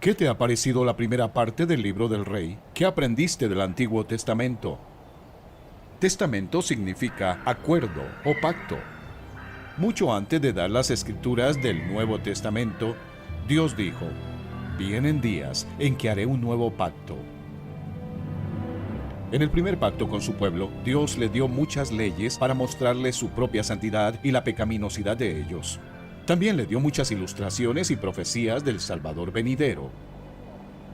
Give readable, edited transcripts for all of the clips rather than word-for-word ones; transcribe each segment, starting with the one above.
¿Qué te ha parecido la primera parte del libro del Rey? ¿Qué aprendiste del Antiguo Testamento? Testamento significa acuerdo o pacto. Mucho antes de dar las escrituras del Nuevo Testamento, Dios dijo: vienen días en que haré un nuevo pacto. En el primer pacto con su pueblo, Dios le dio muchas leyes para mostrarles su propia santidad y la pecaminosidad de ellos. También le dio muchas ilustraciones y profecías del Salvador venidero.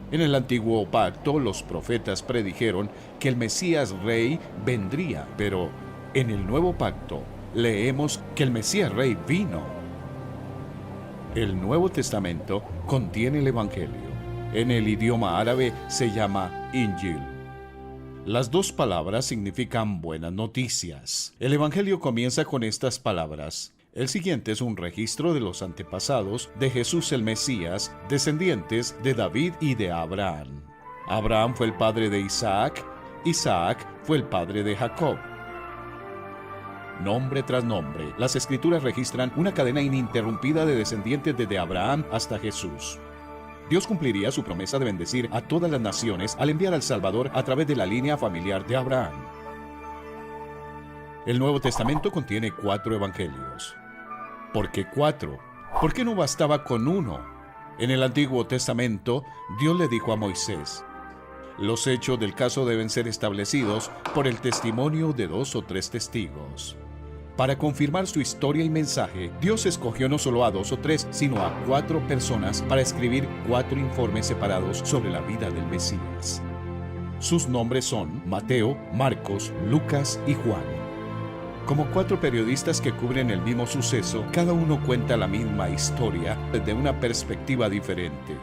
En el antiguo pacto, los profetas predijeron que el Mesías Rey vendría, pero en el nuevo pacto leemos que el Mesías Rey vino. El Nuevo Testamento contiene el Evangelio. En el idioma árabe se llama Injil. Las dos palabras significan buenas noticias. El Evangelio comienza con estas palabras. El siguiente es un registro de los antepasados de Jesús el Mesías, descendientes de David y de Abraham. Abraham fue el padre de Isaac, Isaac fue el padre de Jacob. Nombre tras nombre, las Escrituras registran una cadena ininterrumpida de descendientes desde Abraham hasta Jesús. Dios cumpliría su promesa de bendecir a todas las naciones al enviar al Salvador a través de la línea familiar de Abraham. El Nuevo Testamento contiene 4 evangelios. ¿Por qué 4? ¿Por qué no bastaba con uno? En el Antiguo Testamento, Dios le dijo a Moisés: los hechos del caso deben ser establecidos por el testimonio de 2 o 3 testigos. Para confirmar su historia y mensaje, Dios escogió no solo a 2 o 3, sino a 4 personas para escribir 4 informes separados sobre la vida del Mesías. Sus nombres son Mateo, Marcos, Lucas y Juan. Como 4 periodistas que cubren el mismo suceso, cada uno cuenta la misma historia desde una perspectiva diferente.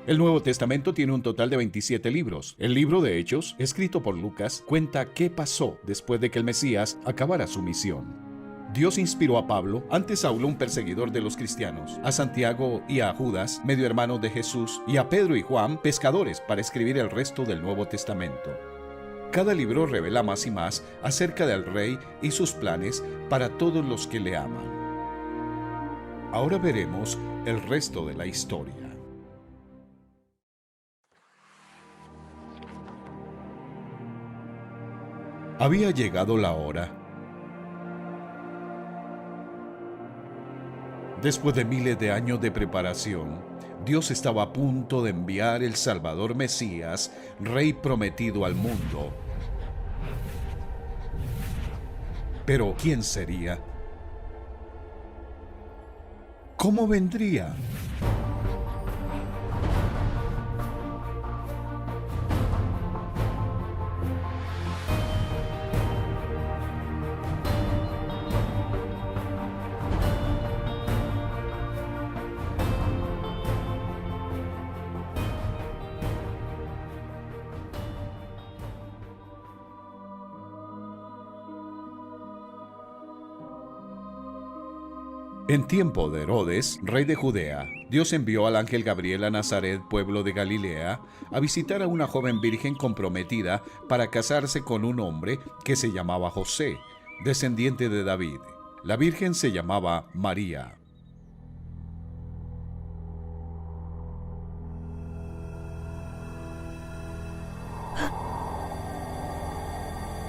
El Nuevo Testamento tiene un total de 27 libros. El libro de Hechos, escrito por Lucas, cuenta qué pasó después de que el Mesías acabara su misión. Dios inspiró a Pablo, antes Saulo un perseguidor de los cristianos, a Santiago y a Judas, medio hermano de Jesús, y a Pedro y Juan, pescadores, para escribir el resto del Nuevo Testamento. Cada libro revela más y más acerca del Rey y sus planes para todos los que le aman. Ahora veremos el resto de la historia. Había llegado la hora. Después de miles de años de preparación, Dios estaba a punto de enviar el Salvador Mesías, Rey prometido al mundo. Pero, ¿quién sería? ¿Cómo vendría? En tiempo de Herodes, rey de Judea, Dios envió al ángel Gabriel a Nazaret, pueblo de Galilea, a visitar a una joven virgen comprometida para casarse con un hombre que se llamaba José, descendiente de David. La virgen se llamaba María.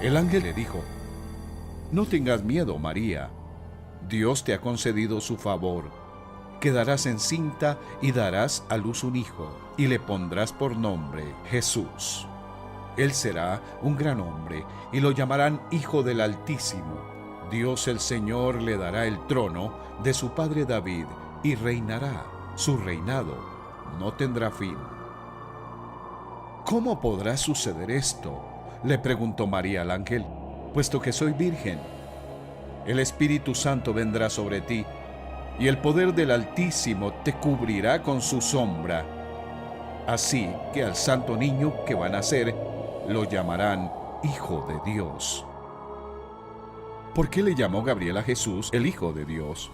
El ángel le dijo: no tengas miedo, María. Dios te ha concedido su favor. Quedarás encinta y darás a luz un hijo, y le pondrás por nombre Jesús. Él será un gran hombre, y lo llamarán Hijo del Altísimo. Dios el Señor le dará el trono de su padre David, y reinará. Su reinado no tendrá fin. ¿Cómo podrá suceder esto?, le preguntó María al ángel, puesto que soy virgen. El Espíritu Santo vendrá sobre ti, y el poder del Altísimo te cubrirá con su sombra. Así que al santo niño que va a nacer, lo llamarán Hijo de Dios. ¿Por qué le llamó Gabriel a Jesús el Hijo de Dios?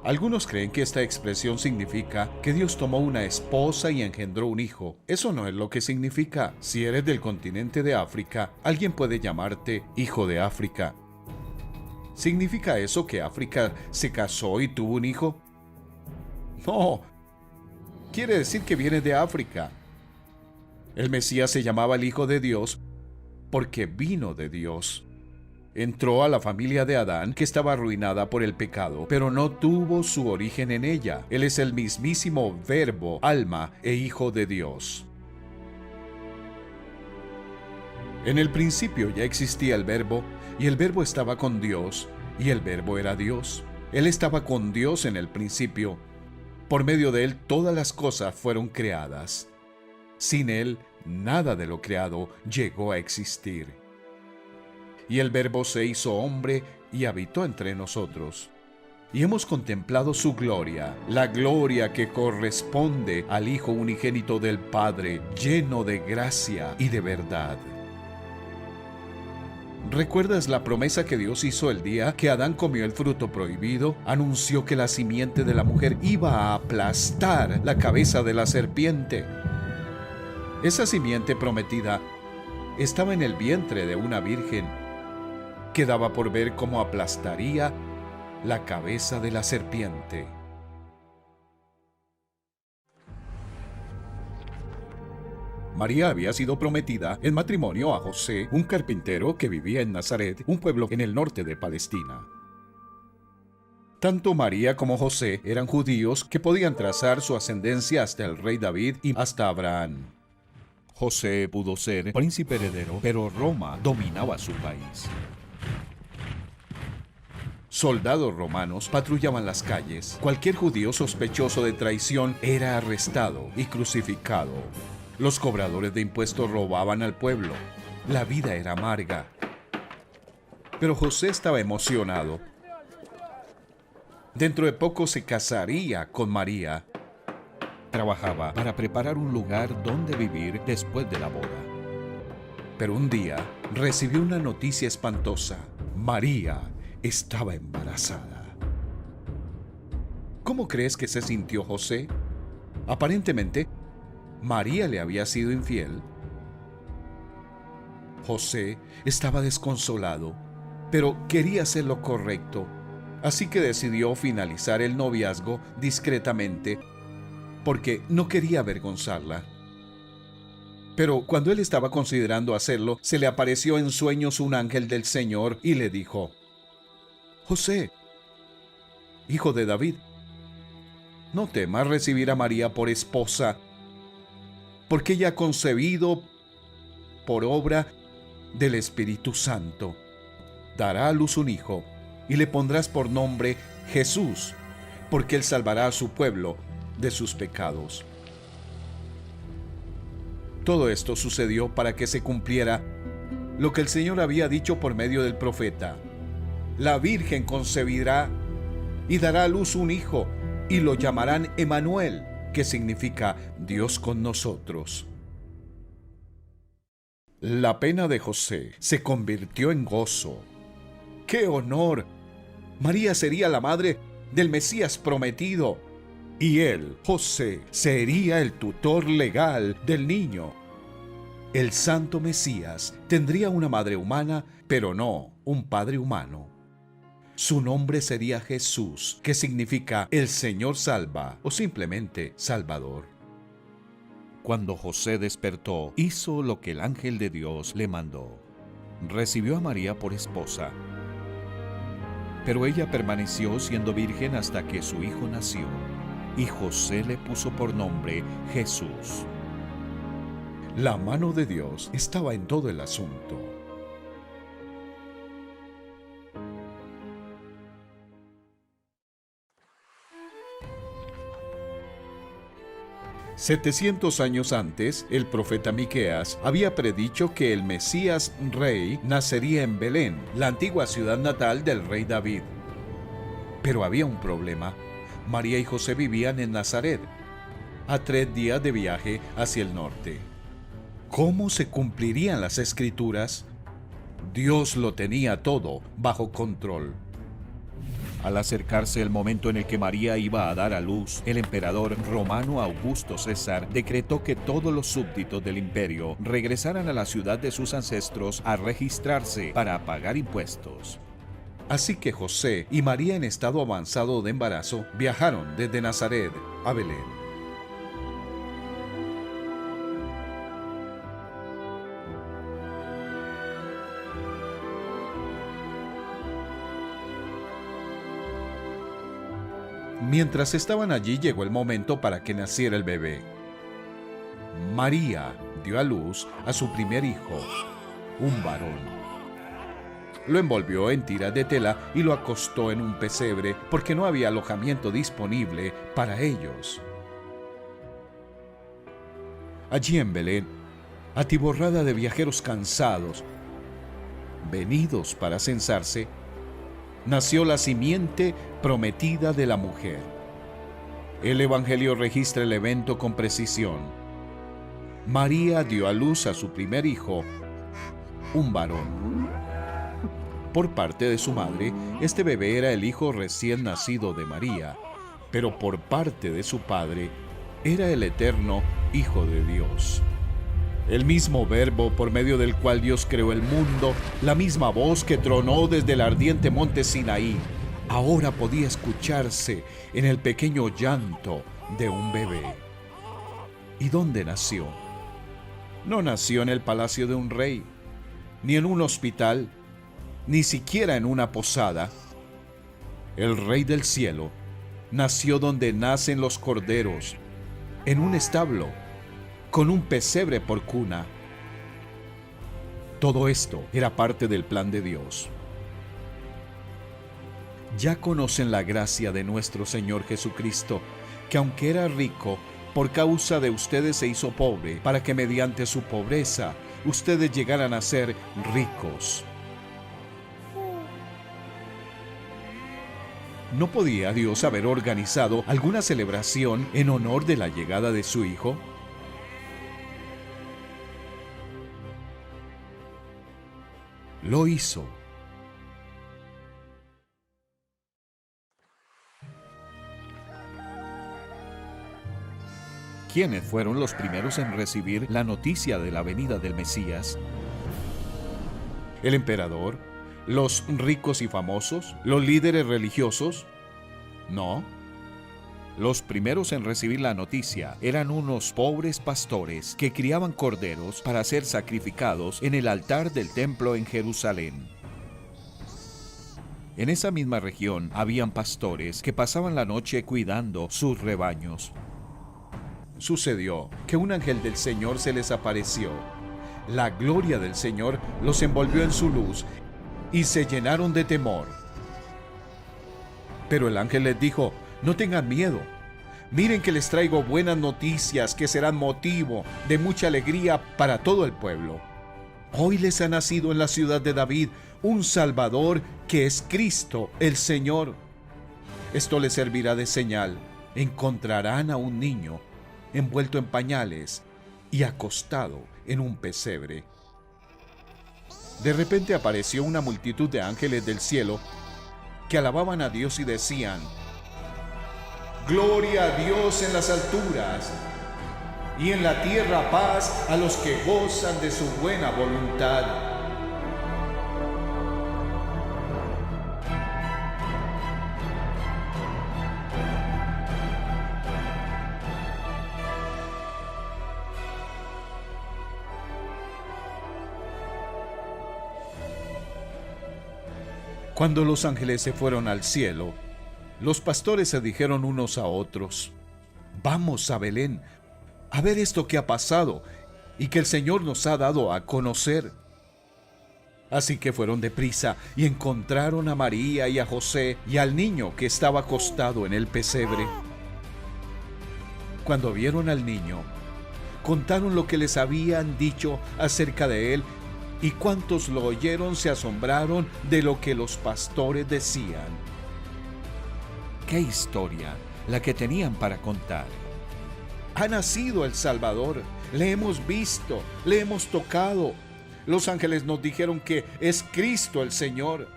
Algunos creen que esta expresión significa que Dios tomó una esposa y engendró un hijo. Eso no es lo que significa. Si eres del continente de África, alguien puede llamarte Hijo de África. ¿Significa eso que África se casó y tuvo un hijo? No. quiere decir que viene de África. El Mesías se llamaba el Hijo de Dios porque vino de Dios. Entró a la familia de Adán, que estaba arruinada por el pecado, pero no tuvo su origen en ella. Él es el mismísimo Verbo, alma e Hijo de Dios. En el principio ya existía el Verbo, y el Verbo estaba con Dios, y el Verbo era Dios. Él estaba con Dios en el principio. Por medio de Él todas las cosas fueron creadas. Sin Él, nada de lo creado llegó a existir. Y el Verbo se hizo hombre y habitó entre nosotros. Y hemos contemplado su gloria, la gloria que corresponde al Hijo unigénito del Padre, lleno de gracia y de verdad. ¿Recuerdas la promesa que Dios hizo el día que Adán comió el fruto prohibido? Anunció que la simiente de la mujer iba a aplastar la cabeza de la serpiente. Esa simiente prometida estaba en el vientre de una virgen. Quedaba por ver cómo aplastaría la cabeza de la serpiente. María había sido prometida en matrimonio a José, un carpintero que vivía en Nazaret, un pueblo en el norte de Palestina. Tanto María como José eran judíos que podían trazar su ascendencia hasta el rey David y hasta Abraham. José pudo ser príncipe heredero, pero Roma dominaba su país. Soldados romanos patrullaban las calles. Cualquier judío sospechoso de traición era arrestado y crucificado. Los cobradores de impuestos robaban al pueblo. La vida era amarga. Pero José estaba emocionado. Dentro de poco se casaría con María. Trabajaba para preparar un lugar donde vivir después de la boda. Pero un día recibió una noticia espantosa. María estaba embarazada. ¿Cómo crees que se sintió José? Aparentemente, María le había sido infiel. José estaba desconsolado, pero quería hacer lo correcto, así que decidió finalizar el noviazgo discretamente, porque no quería avergonzarla. Pero cuando él estaba considerando hacerlo, se le apareció en sueños un ángel del Señor y le dijo: José, hijo de David, no temas recibir a María por esposa, porque ella ha concebido por obra del Espíritu Santo. Dará a luz un hijo, y le pondrás por nombre Jesús, porque él salvará a su pueblo de sus pecados. Todo esto sucedió para que se cumpliera lo que el Señor había dicho por medio del profeta: la Virgen concebirá y dará a luz un hijo, y lo llamarán Emmanuel, que significa Dios con nosotros. La pena de José se convirtió en gozo. ¡Qué honor! María sería la madre del Mesías prometido, y él, José, sería el tutor legal del niño. El santo Mesías tendría una madre humana, pero no un padre humano. Su nombre sería Jesús, que significa el Señor salva, o simplemente Salvador. Cuando José despertó, hizo lo que el ángel de Dios le mandó. Recibió a María por esposa. Pero ella permaneció siendo virgen hasta que su hijo nació, y José le puso por nombre Jesús. La mano de Dios estaba en todo el asunto. «700 años antes, el profeta Miqueas había predicho que el Mesías rey nacería en Belén, la antigua ciudad natal del rey David. Pero había un problema. María y José vivían en Nazaret, a 3 días de viaje hacia el norte. ¿Cómo se cumplirían las Escrituras? Dios lo tenía todo bajo control. Al acercarse el momento en el que María iba a dar a luz, el emperador romano Augusto César decretó que todos los súbditos del imperio regresaran a la ciudad de sus ancestros a registrarse para pagar impuestos. Así que José y María, en estado avanzado de embarazo, viajaron desde Nazaret a Belén. Mientras estaban allí llegó el momento para que naciera el bebé. María dio a luz a su primer hijo, un varón. Lo envolvió en tiras de tela y lo acostó en un pesebre porque no había alojamiento disponible para ellos. Allí en Belén, atiborrada de viajeros cansados, venidos para censarse, nació la simiente prometida de la mujer. El Evangelio registra el evento con precisión. María dio a luz a su primer hijo, un varón. Por parte de su madre, este bebé era el hijo recién nacido de María, pero por parte de su padre, era el eterno Hijo de Dios. El mismo verbo por medio del cual Dios creó el mundo, la misma voz que tronó desde el ardiente monte Sinaí, ahora podía escucharse en el pequeño llanto de un bebé. ¿Y dónde nació? No nació en el palacio de un rey, ni en un hospital, ni siquiera en una posada. El Rey del Cielo nació donde nacen los corderos, en un establo, con un pesebre por cuna. Todo esto era parte del plan de Dios. Ya conocen la gracia de nuestro Señor Jesucristo, que aunque era rico, por causa de ustedes se hizo pobre, para que mediante su pobreza ustedes llegaran a ser ricos. ¿No podía Dios haber organizado alguna celebración en honor de la llegada de su Hijo? Lo hizo. ¿Quiénes fueron los primeros en recibir la noticia de la venida del Mesías? ¿El emperador? ¿Los ricos y famosos? ¿Los líderes religiosos? No. Los primeros en recibir la noticia eran unos pobres pastores que criaban corderos para ser sacrificados en el altar del templo en Jerusalén. En esa misma región habían pastores que pasaban la noche cuidando sus rebaños. Sucedió que un ángel del Señor se les apareció. La gloria del Señor los envolvió en su luz y se llenaron de temor. Pero el ángel les dijo: no tengan miedo. Miren que les traigo buenas noticias que serán motivo de mucha alegría para todo el pueblo. Hoy les ha nacido en la ciudad de David un Salvador que es Cristo el Señor. Esto les servirá de señal. Encontrarán a un niño envuelto en pañales y acostado en un pesebre. De repente apareció una multitud de ángeles del cielo que alababan a Dios y decían: Gloria a Dios en las alturas, y en la tierra paz a los que gozan de su buena voluntad. Cuando los ángeles se fueron al cielo, los pastores se dijeron unos a otros: vamos a Belén a ver esto que ha pasado y que el Señor nos ha dado a conocer. Así que fueron deprisa y encontraron a María y a José y al niño que estaba acostado en el pesebre. Cuando vieron al niño, contaron lo que les habían dicho acerca de él, y cuantos lo oyeron se asombraron de lo que los pastores decían. ¡Qué historia la que tenían para contar! Ha nacido el Salvador, le hemos visto, le hemos tocado. Los ángeles nos dijeron que es Cristo el Señor.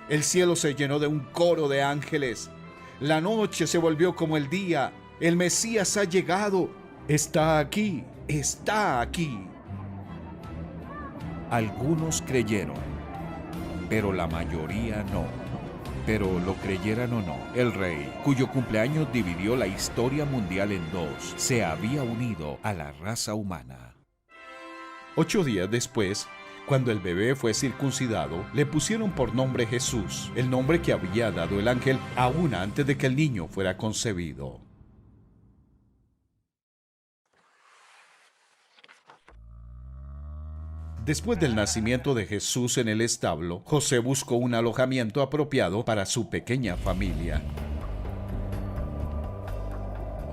El cielo se llenó de un coro de ángeles. La noche se volvió como el día. El Mesías ha llegado. Está aquí, está aquí. Algunos creyeron, pero la mayoría no. Pero lo creyeran o no, el rey, cuyo cumpleaños dividió la historia mundial en dos, se había unido a la raza humana. 8 días después, Cuando el bebé fue circuncidado, le pusieron por nombre Jesús, el nombre que había dado el ángel aún antes de que el niño fuera concebido. Después del nacimiento de Jesús en el establo, José buscó un alojamiento apropiado para su pequeña familia.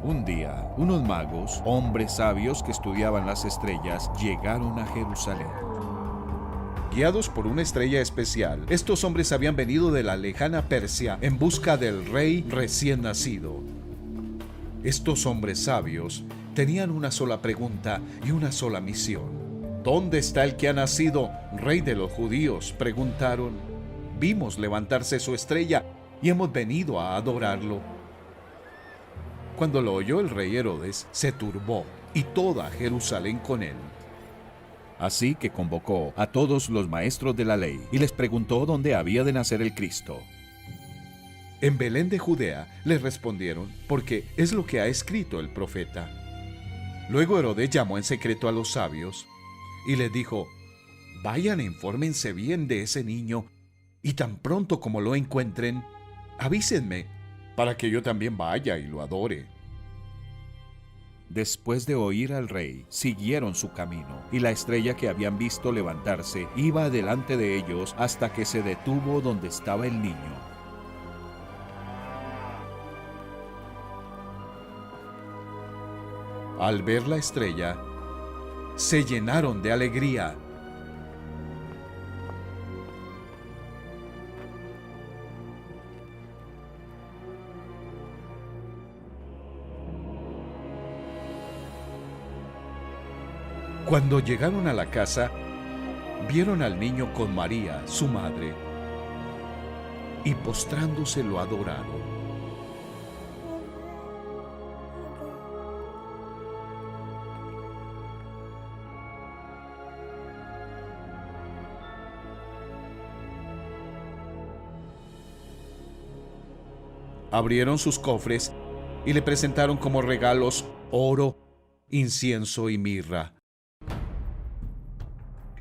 Un día, unos magos, hombres sabios que estudiaban las estrellas, llegaron a Jerusalén. Guiados por una estrella especial, estos hombres habían venido de la lejana Persia en busca del rey recién nacido. Estos hombres sabios tenían una sola pregunta y una sola misión. ¿Dónde está el que ha nacido, rey de los judíos?, preguntaron. Vimos levantarse su estrella y hemos venido a adorarlo. Cuando lo oyó el rey Herodes, se turbó, y toda Jerusalén con él. Así que convocó a todos los maestros de la ley y les preguntó dónde había de nacer el Cristo. En Belén de Judea, les respondieron, porque es lo que ha escrito el profeta. Luego Herodes llamó en secreto a los sabios y les dijo: vayan e infórmense bien de ese niño, y tan pronto como lo encuentren, avísenme, para que yo también vaya y lo adore. Después de oír al rey, siguieron su camino, y la estrella que habían visto levantarse iba delante de ellos hasta que se detuvo donde estaba el niño. Al ver la estrella, se llenaron de alegría. Cuando llegaron a la casa, vieron al niño con María, su madre, y postrándose lo adoraron. Abrieron sus cofres y le presentaron como regalos oro, incienso y mirra.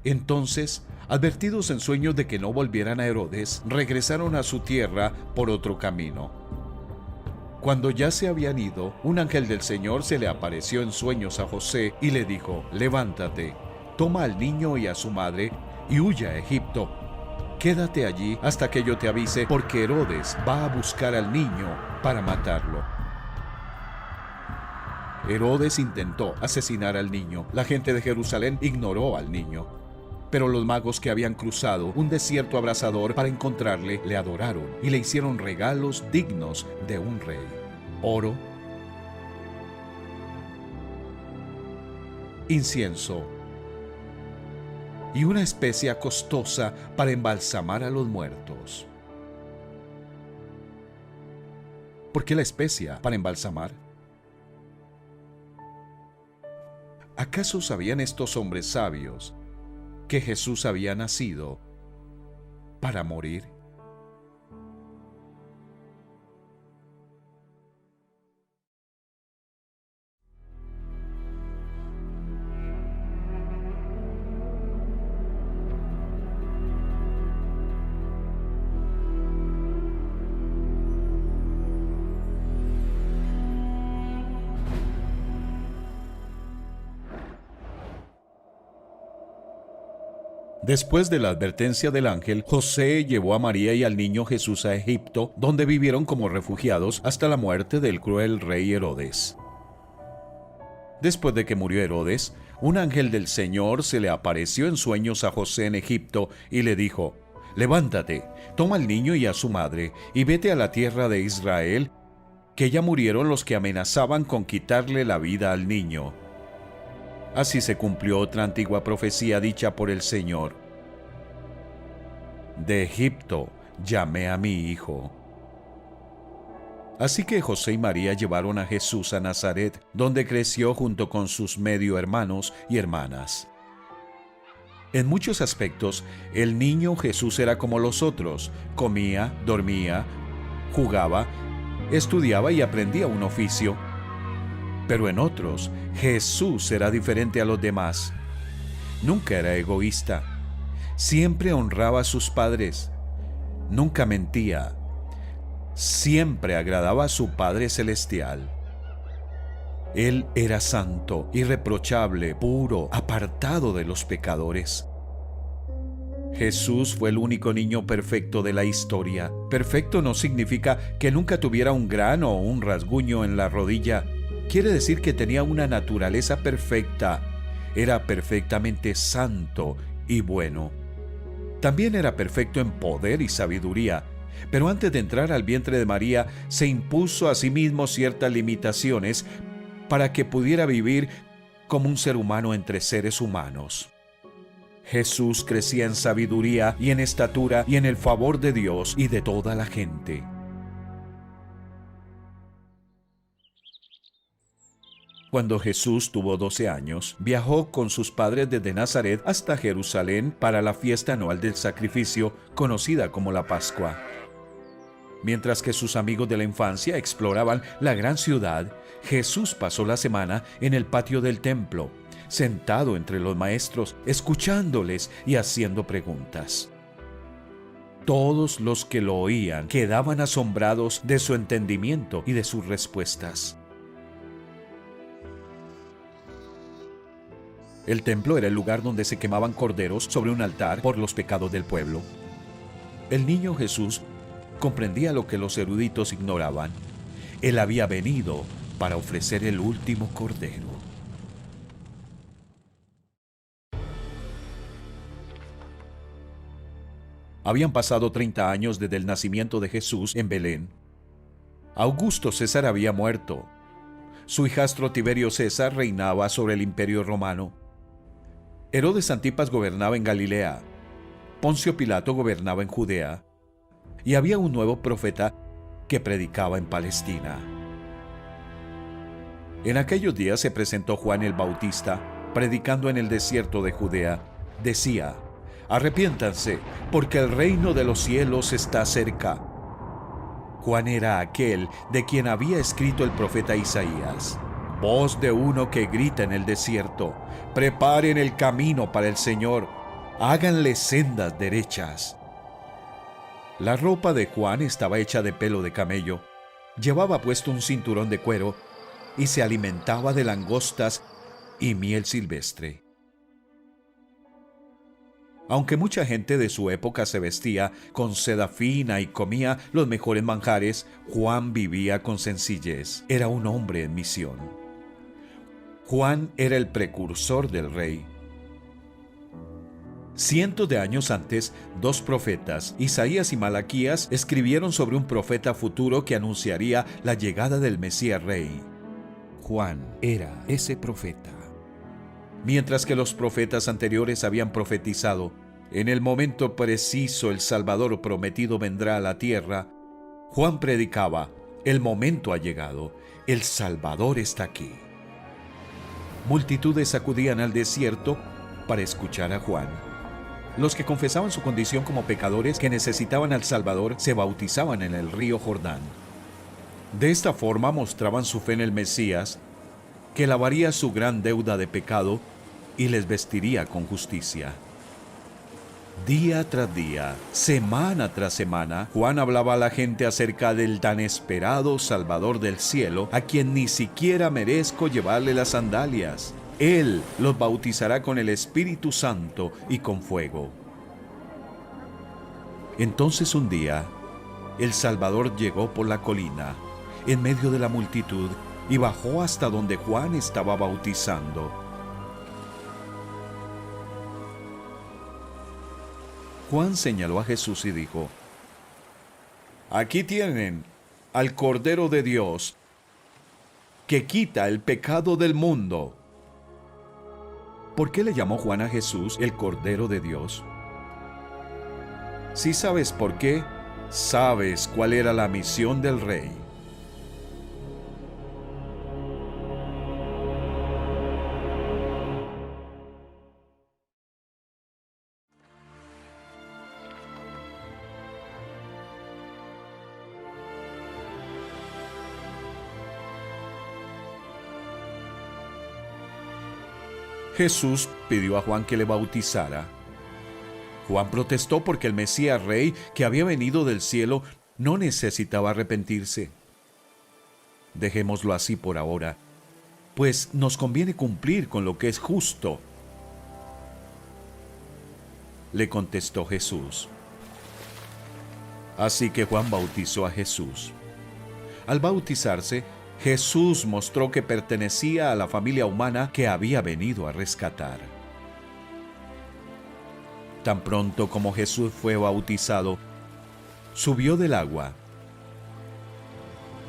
Entonces, advertidos en sueños de que no volvieran a Herodes, regresaron a su tierra por otro camino. Cuando ya se habían ido, un ángel del Señor se le apareció en sueños a José y le dijo: levántate, toma al niño y a su madre y huye a Egipto. Quédate allí hasta que yo te avise, porque Herodes va a buscar al niño para matarlo. Herodes intentó asesinar al niño. La gente de Jerusalén ignoró al niño. Pero los magos que habían cruzado un desierto abrasador para encontrarle, le adoraron y le hicieron regalos dignos de un rey: oro, incienso y una especia costosa para embalsamar a los muertos. ¿Por qué la especia para embalsamar? ¿Acaso sabían estos hombres sabios que Jesús había nacido para morir? Después de la advertencia del ángel, José llevó a María y al niño Jesús a Egipto, donde vivieron como refugiados hasta la muerte del cruel rey Herodes. Después de que murió Herodes, un ángel del Señor se le apareció en sueños a José en Egipto y le dijo: levántate, toma al niño y a su madre, y vete a la tierra de Israel, que ya murieron los que amenazaban con quitarle la vida al niño. Así se cumplió otra antigua profecía dicha por el Señor: de Egipto llamé a mi hijo. Así que José y María llevaron a Jesús a Nazaret, donde creció junto con sus medio hermanos y hermanas. En muchos aspectos, el niño Jesús era como los otros: comía, dormía, jugaba, estudiaba y aprendía un oficio. Pero en otros, Jesús era diferente a los demás. Nunca era egoísta. Siempre honraba a sus padres. Nunca mentía. Siempre agradaba a su Padre Celestial. Él era santo, irreprochable, puro, apartado de los pecadores. Jesús fue el único niño perfecto de la historia. Perfecto no significa que nunca tuviera un grano o un rasguño en la rodilla. Quiere decir que tenía una naturaleza perfecta. Era perfectamente santo y bueno. También era perfecto en poder y sabiduría. Pero antes de entrar al vientre de María, se impuso a sí mismo ciertas limitaciones para que pudiera vivir como un ser humano entre seres humanos. Jesús crecía en sabiduría y en estatura y en el favor de Dios y de toda la gente. Cuando Jesús tuvo 12 años, viajó con sus padres desde Nazaret hasta Jerusalén para la fiesta anual del sacrificio, conocida como la Pascua. Mientras que sus amigos de la infancia exploraban la gran ciudad, Jesús pasó la semana en el patio del templo, sentado entre los maestros, escuchándoles y haciendo preguntas. Todos los que lo oían quedaban asombrados de su entendimiento y de sus respuestas. El templo era el lugar donde se quemaban corderos sobre un altar por los pecados del pueblo. El niño Jesús comprendía lo que los eruditos ignoraban. Él había venido para ofrecer el último cordero. Habían pasado 30 años desde el nacimiento de Jesús en Belén. Augusto César había muerto. Su hijastro Tiberio César reinaba sobre el Imperio Romano. Herodes Antipas gobernaba en Galilea. Poncio Pilato gobernaba en Judea. Y había un nuevo profeta que predicaba en Palestina. En aquellos días se presentó Juan el Bautista, predicando en el desierto de Judea. Decía: «Arrepiéntanse, porque el reino de los cielos está cerca». Juan era aquel de quien había escrito el profeta Isaías: «Voz de uno que grita en el desierto, preparen el camino para el Señor, háganle sendas derechas». La ropa de Juan estaba hecha de pelo de camello, llevaba puesto un cinturón de cuero y se alimentaba de langostas y miel silvestre. Aunque mucha gente de su época se vestía con seda fina y comía los mejores manjares, Juan vivía con sencillez. Era un hombre en misión. Juan era el precursor del rey. Cientos de años antes, dos profetas, Isaías y Malaquías, escribieron sobre un profeta futuro que anunciaría la llegada del Mesías Rey. Juan era ese profeta. Mientras que los profetas anteriores habían profetizado: «En el momento preciso el Salvador prometido vendrá a la tierra», Juan predicaba: «El momento ha llegado, el Salvador está aquí». Multitudes acudían al desierto para escuchar a Juan. Los que confesaban su condición como pecadores que necesitaban al Salvador se bautizaban en el río Jordán. De esta forma mostraban su fe en el Mesías, que lavaría su gran deuda de pecado y les vestiría con justicia. Día tras día, semana tras semana, Juan hablaba a la gente acerca del tan esperado Salvador del cielo, a quien ni siquiera merezco llevarle las sandalias. Él los bautizará con el Espíritu Santo y con fuego. Entonces un día, el Salvador llegó por la colina, en medio de la multitud, y bajó hasta donde Juan estaba bautizando. Juan señaló a Jesús y dijo: «Aquí tienen al Cordero de Dios, que quita el pecado del mundo». ¿Por qué le llamó Juan a Jesús el Cordero de Dios? Si sabes por qué, sabes cuál era la misión del Rey. Jesús pidió a Juan que le bautizara. Juan protestó porque el Mesías Rey que había venido del cielo no necesitaba arrepentirse. Dejémoslo así por ahora, pues nos conviene cumplir con lo que es justo. Le contestó Jesús. Así que Juan bautizó a Jesús. Al bautizarse, Jesús mostró que pertenecía a la familia humana que había venido a rescatar. Tan pronto como Jesús fue bautizado, subió del agua.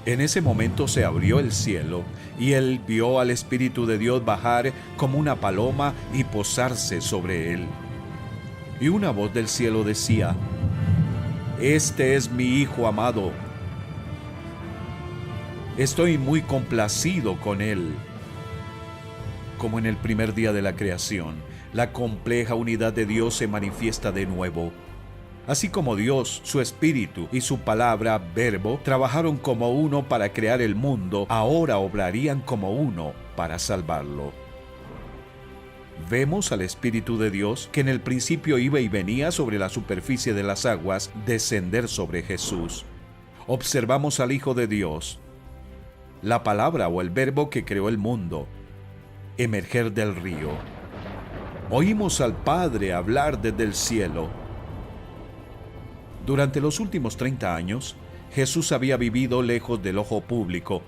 En ese momento se abrió el cielo y él vio al Espíritu de Dios bajar como una paloma y posarse sobre él. Y una voz del cielo decía: «Este es mi Hijo amado. Estoy muy complacido con él». Como en el primer día de la creación, la compleja unidad de Dios se manifiesta de nuevo. Así como Dios, su Espíritu y su palabra, Verbo, trabajaron como uno para crear el mundo, ahora obrarían como uno para salvarlo. Vemos al Espíritu de Dios, que en el principio iba y venía sobre la superficie de las aguas, descender sobre Jesús. Observamos al Hijo de Dios, la palabra o el Verbo que creó el mundo, emerger del río. Oímos al Padre hablar desde el cielo. Durante los últimos 30 años, Jesús había vivido lejos del ojo público,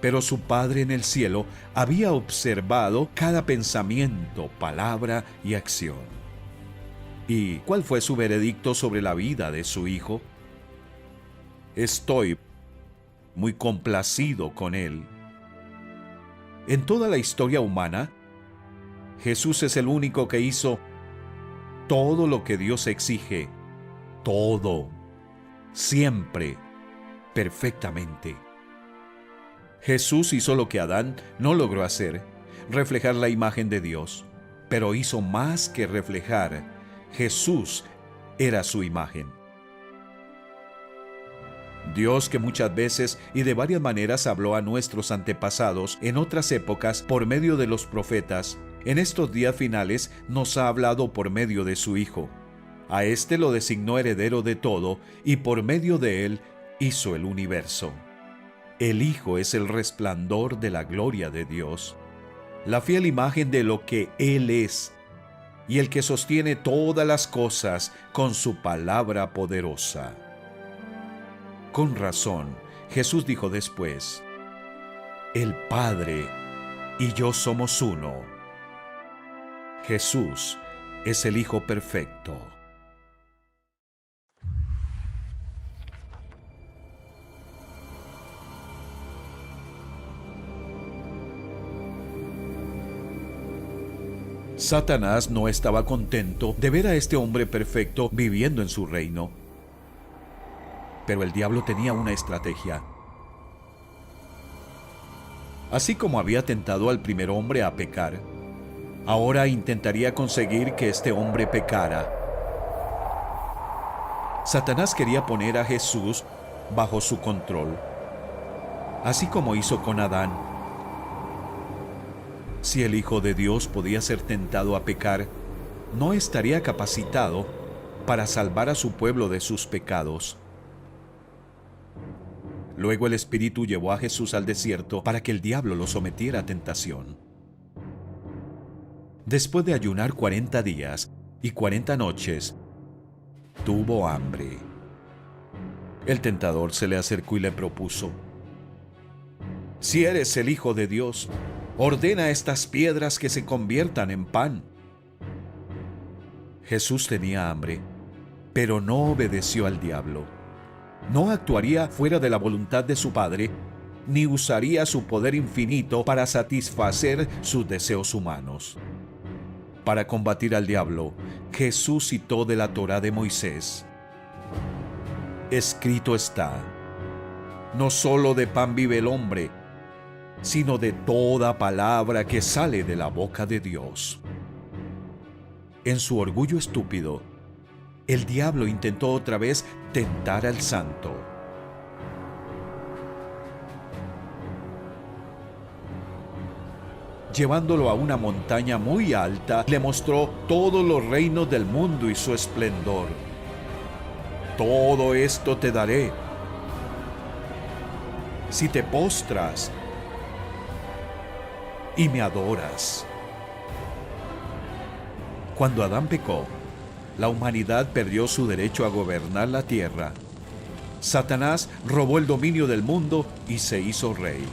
pero su Padre en el cielo había observado cada pensamiento, palabra y acción. ¿Y cuál fue su veredicto sobre la vida de su Hijo? Estoy muy complacido con él. En toda la historia humana, Jesús es el único que hizo todo lo que Dios exige, todo, siempre, perfectamente. Jesús hizo lo que Adán no logró hacer, reflejar la imagen de Dios, pero hizo más que reflejar. Jesús era su imagen. Dios, que muchas veces y de varias maneras habló a nuestros antepasados en otras épocas por medio de los profetas, en estos días finales nos ha hablado por medio de su Hijo. A éste lo designó heredero de todo y por medio de él hizo el universo. El Hijo es el resplandor de la gloria de Dios, la fiel imagen de lo que Él es, y el que sostiene todas las cosas con su palabra poderosa. Con razón, Jesús dijo después: «El Padre y yo somos uno». Jesús es el Hijo perfecto. Satanás no estaba contento de ver a este hombre perfecto viviendo en su reino. Pero el diablo tenía una estrategia. Así como había tentado al primer hombre a pecar, ahora intentaría conseguir que este hombre pecara. Satanás quería poner a Jesús bajo su control, así como hizo con Adán. Si el Hijo de Dios podía ser tentado a pecar, no estaría capacitado para salvar a su pueblo de sus pecados. Luego el Espíritu llevó a Jesús al desierto para que el diablo lo sometiera a tentación. Después de ayunar 40 días y 40 noches, tuvo hambre. El tentador se le acercó y le propuso: «Si eres el Hijo de Dios, ordena estas piedras que se conviertan en pan». Jesús tenía hambre, pero no obedeció al diablo. No actuaría fuera de la voluntad de su Padre, ni usaría su poder infinito para satisfacer sus deseos humanos. Para combatir al diablo, Jesús citó de la Torá de Moisés: «Escrito está, no solo de pan vive el hombre, sino de toda palabra que sale de la boca de Dios». En su orgullo estúpido, el diablo intentó otra vez tentar al santo. Llevándolo a una montaña muy alta, le mostró todos los reinos del mundo y su esplendor. Todo esto te daré si te postras y me adoras. Cuando Adán pecó, la humanidad perdió su derecho a gobernar la tierra. Satanás robó el dominio del mundo y se hizo rey.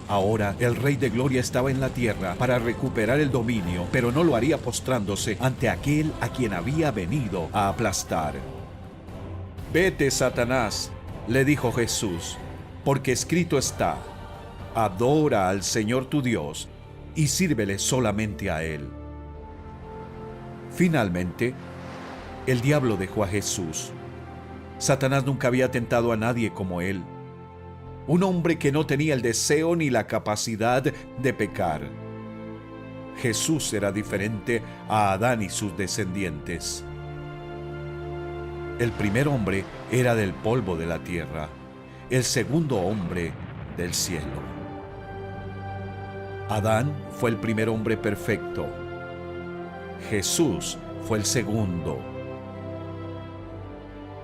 Ahora el Rey de Gloria estaba en la tierra para recuperar el dominio, pero no lo haría postrándose ante aquel a quien había venido a aplastar. Vete, Satanás, le dijo Jesús, porque escrito está: adora al Señor tu Dios y sírvele solamente a Él. Finalmente, el diablo dejó a Jesús. Satanás nunca había tentado a nadie como él. Un hombre que no tenía el deseo ni la capacidad de pecar. Jesús era diferente a Adán y sus descendientes. El primer hombre era del polvo de la tierra, el segundo hombre del cielo. Adán fue el primer hombre perfecto. Jesús fue el segundo.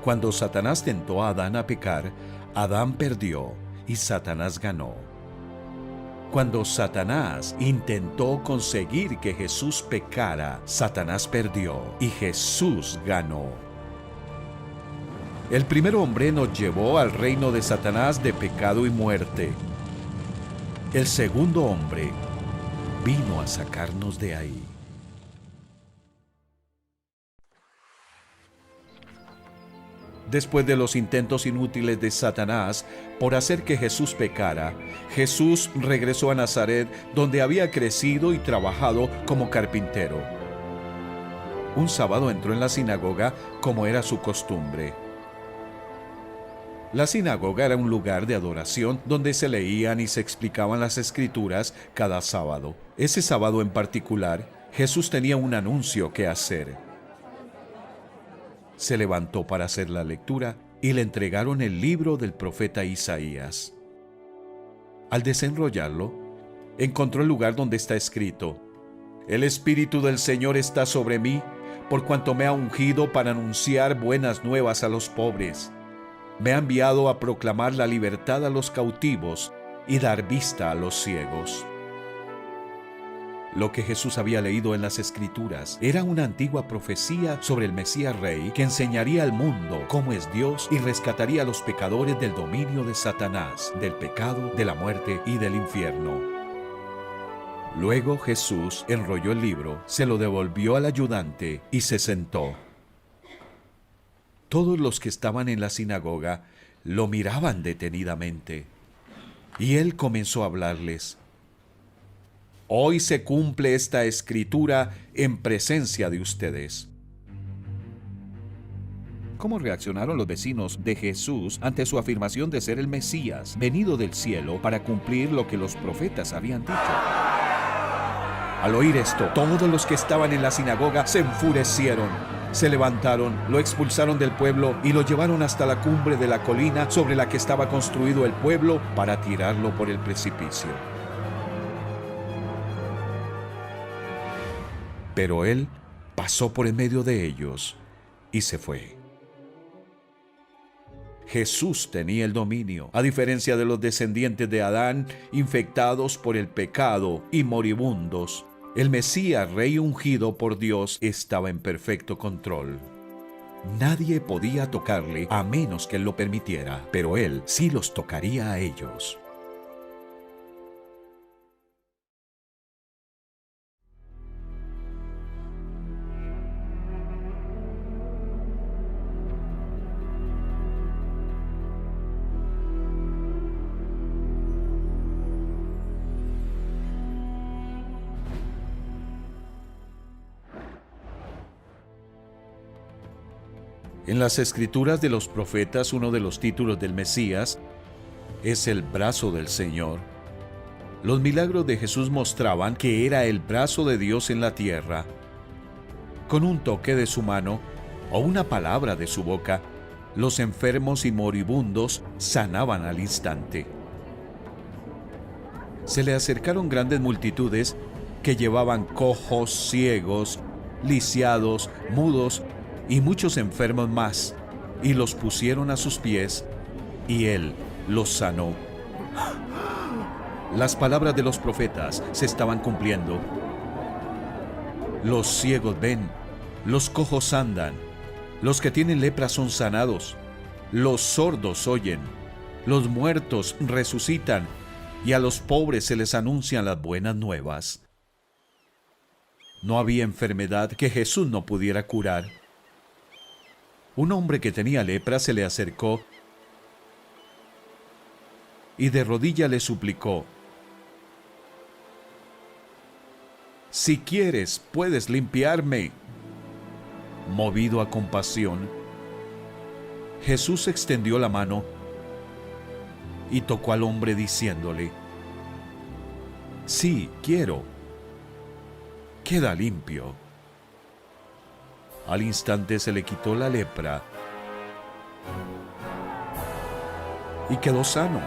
Cuando Satanás tentó a Adán a pecar, Adán perdió y Satanás ganó. Cuando Satanás intentó conseguir que Jesús pecara, Satanás perdió y Jesús ganó. El primer hombre nos llevó al reino de Satanás de pecado y muerte. El segundo hombre vino a sacarnos de ahí. Después de los intentos inútiles de Satanás por hacer que Jesús pecara, Jesús regresó a Nazaret, donde había crecido y trabajado como carpintero. Un sábado entró en la sinagoga como era su costumbre. La sinagoga era un lugar de adoración donde se leían y se explicaban las escrituras cada sábado. Ese sábado en particular, Jesús tenía un anuncio que hacer. Se levantó para hacer la lectura y le entregaron el libro del profeta Isaías. Al desenrollarlo, encontró el lugar donde está escrito: El Espíritu del Señor está sobre mí, por cuanto me ha ungido para anunciar buenas nuevas a los pobres. Me ha enviado a proclamar la libertad a los cautivos y dar vista a los ciegos. Lo que Jesús había leído en las Escrituras era una antigua profecía sobre el Mesías Rey que enseñaría al mundo cómo es Dios y rescataría a los pecadores del dominio de Satanás, del pecado, de la muerte y del infierno. Luego Jesús enrolló el libro, se lo devolvió al ayudante y se sentó. Todos los que estaban en la sinagoga lo miraban detenidamente, y él comenzó a hablarles. Hoy se cumple esta escritura en presencia de ustedes. ¿Cómo reaccionaron los vecinos de Jesús ante su afirmación de ser el Mesías, venido del cielo para cumplir lo que los profetas habían dicho? Al oír esto, todos los que estaban en la sinagoga se enfurecieron. Se levantaron, lo expulsaron del pueblo y lo llevaron hasta la cumbre de la colina sobre la que estaba construido el pueblo para tirarlo por el precipicio. Pero él pasó por en medio de ellos y se fue. Jesús tenía el dominio, a diferencia de los descendientes de Adán, infectados por el pecado y moribundos. El Mesías, Rey ungido por Dios, estaba en perfecto control. Nadie podía tocarle a menos que él lo permitiera, pero él sí los tocaría a ellos. En las escrituras de los profetas, uno de los títulos del Mesías es el brazo del Señor. Los milagros de Jesús mostraban que era el brazo de Dios en la tierra. Con un toque de su mano o una palabra de su boca, los enfermos y moribundos sanaban al instante. Se le acercaron grandes multitudes que llevaban cojos, ciegos, lisiados, mudos y muchos enfermos más, y los pusieron a sus pies, y él los sanó. Las palabras de los profetas se estaban cumpliendo. Los ciegos ven, los cojos andan, los que tienen lepra son sanados, los sordos oyen, los muertos resucitan, y a los pobres se les anuncian las buenas nuevas. No había enfermedad que Jesús no pudiera curar. Un hombre que tenía lepra se le acercó y de rodilla le suplicó: «Si quieres, puedes limpiarme». Movido a compasión, Jesús extendió la mano y tocó al hombre diciéndole: «Sí, quiero. Queda limpio». Al instante se le quitó la lepra y quedó sano.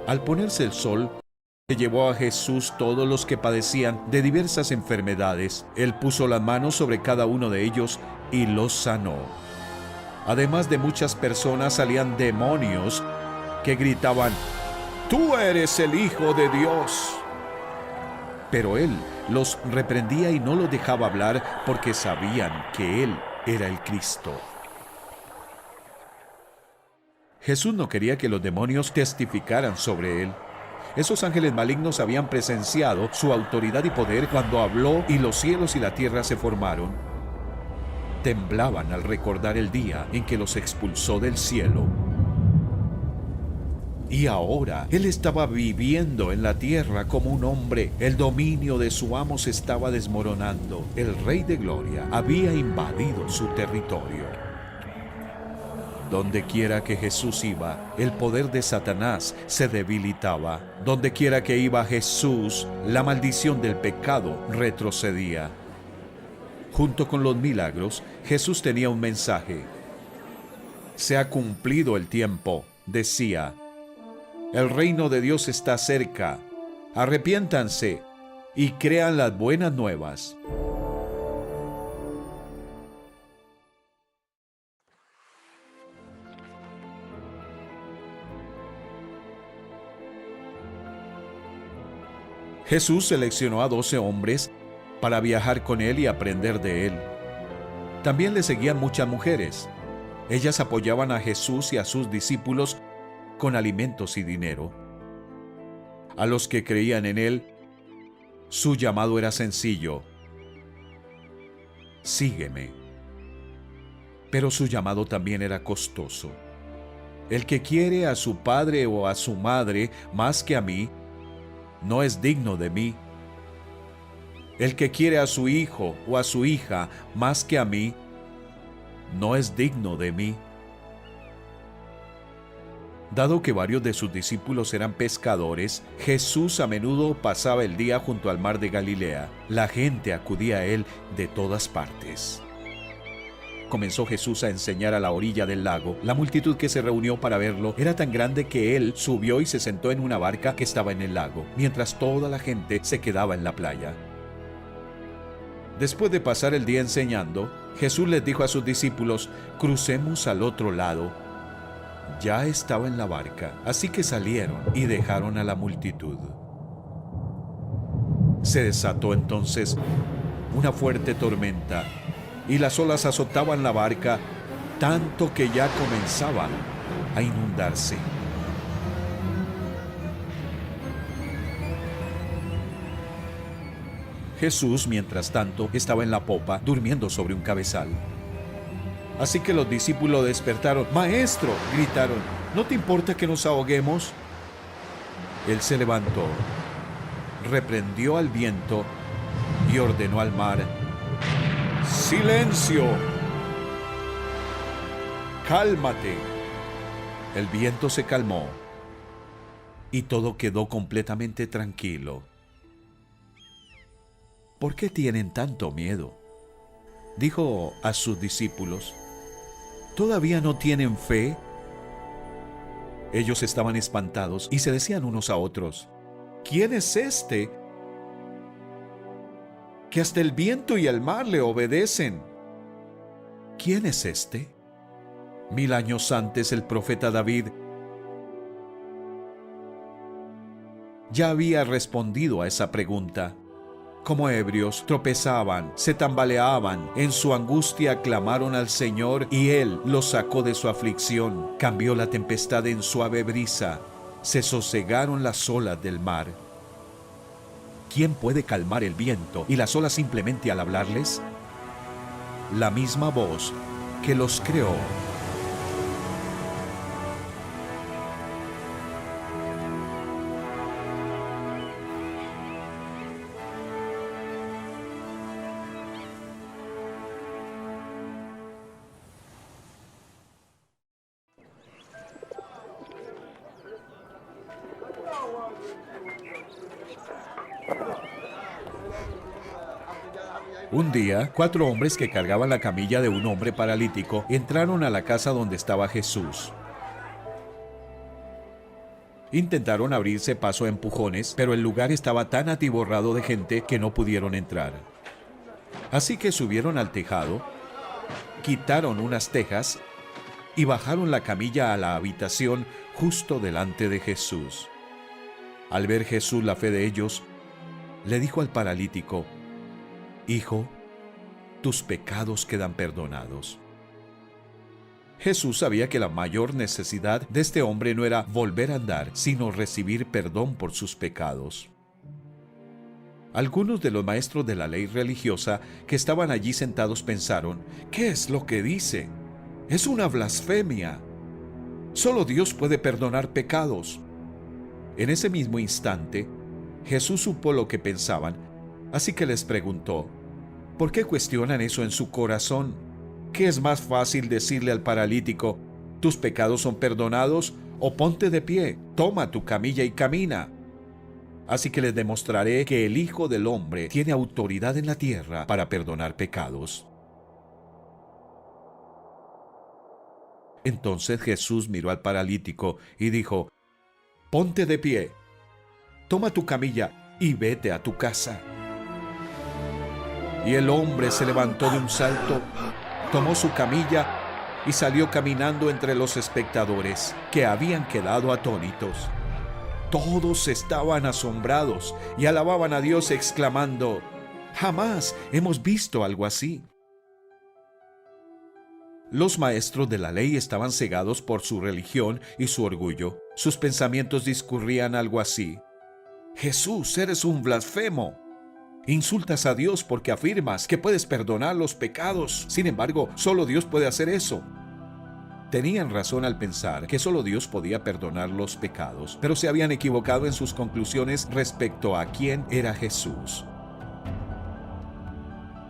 Al ponerse el sol, se llevó a Jesús todos los que padecían de diversas enfermedades. Él puso las manos sobre cada uno de ellos y los sanó. Además de muchas personas salían demonios que gritaban: «¡Tú eres el Hijo de Dios!». Pero él los reprendía y no los dejaba hablar porque sabían que él era el Cristo. Jesús no quería que los demonios testificaran sobre él. Esos ángeles malignos habían presenciado su autoridad y poder cuando habló y los cielos y la tierra se formaron. Temblaban al recordar el día en que los expulsó del cielo. Y ahora él estaba viviendo en la tierra como un hombre. El dominio de su amo se estaba desmoronando. El Rey de Gloria había invadido su territorio. Donde quiera que Jesús iba, el poder de Satanás se debilitaba. Donde quiera que iba Jesús, la maldición del pecado retrocedía. Junto con los milagros, Jesús tenía un mensaje. Se ha cumplido el tiempo, decía. El reino de Dios está cerca. Arrepiéntanse y crean las buenas nuevas. Jesús seleccionó a 12 hombres para viajar con él y aprender de él. También le seguían muchas mujeres. Ellas apoyaban a Jesús y a sus discípulos con alimentos y dinero. A los que creían en él, su llamado era sencillo: sígueme. Pero su llamado también era costoso. El que quiere a su padre o a su madre más que a mí, no es digno de mí. El que quiere a su hijo o a su hija más que a mí, no es digno de mí. Dado que varios de sus discípulos eran pescadores, Jesús a menudo pasaba el día junto al mar de Galilea. La gente acudía a él de todas partes. Comenzó Jesús a enseñar a la orilla del lago. La multitud que se reunió para verlo era tan grande que él subió y se sentó en una barca que estaba en el lago, mientras toda la gente se quedaba en la playa. Después de pasar el día enseñando, Jesús les dijo a sus discípulos: «Crucemos al otro lado». Ya estaba en la barca, así que salieron y dejaron a la multitud. Se desató entonces una fuerte tormenta y las olas azotaban la barca tanto que ya comenzaba a inundarse. Jesús, mientras tanto, estaba en la popa, durmiendo sobre un cabezal. Así que los discípulos despertaron. «¡Maestro!», gritaron, «¿no te importa que nos ahoguemos?». Él se levantó, reprendió al viento y ordenó al mar: «¡Silencio! ¡Cálmate!». El viento se calmó y todo quedó completamente tranquilo. «¿Por qué tienen tanto miedo?», dijo a sus discípulos. «¿Todavía no tienen fe?». Ellos estaban espantados y se decían unos a otros: ¿quién es este que hasta el viento y el mar le obedecen? ¿Quién es este? 1000 años antes el profeta David ya había respondido a esa pregunta. Como ebrios, tropezaban, se tambaleaban, en su angustia clamaron al Señor y Él los sacó de su aflicción. Cambió la tempestad en suave brisa, se sosegaron las olas del mar. ¿Quién puede calmar el viento y las olas simplemente al hablarles? La misma voz que los creó. Un día, 4 hombres que cargaban la camilla de un hombre paralítico entraron a la casa donde estaba Jesús. Intentaron abrirse paso a empujones, pero el lugar estaba tan atiborrado de gente que no pudieron entrar. Así que subieron al tejado, quitaron unas tejas y bajaron la camilla a la habitación justo delante de Jesús. Al ver Jesús la fe de ellos, le dijo al paralítico: Hijo, tus pecados quedan perdonados. Jesús sabía que la mayor necesidad de este hombre no era volver a andar, sino recibir perdón por sus pecados. Algunos de los maestros de la ley religiosa que estaban allí sentados pensaron: ¿qué es lo que dice? Es una blasfemia. Solo Dios puede perdonar pecados. En ese mismo instante, Jesús supo lo que pensaban, así que les preguntó: ¿por qué cuestionan eso en su corazón? ¿Qué es más fácil decirle al paralítico: tus pecados son perdonados? O ponte de pie, toma tu camilla y camina. Así que les demostraré que el Hijo del Hombre tiene autoridad en la tierra para perdonar pecados. Entonces Jesús miró al paralítico y dijo: ponte de pie, toma tu camilla y vete a tu casa. Y el hombre se levantó de un salto, tomó su camilla y salió caminando entre los espectadores, que habían quedado atónitos. Todos estaban asombrados y alababan a Dios exclamando: jamás hemos visto algo así. Los maestros de la ley estaban cegados por su religión y su orgullo. Sus pensamientos discurrían algo así: Jesús, eres un blasfemo. Insultas a Dios porque afirmas que puedes perdonar los pecados. Sin embargo, solo Dios puede hacer eso. Tenían razón al pensar que solo Dios podía perdonar los pecados, pero se habían equivocado en sus conclusiones respecto a quién era Jesús.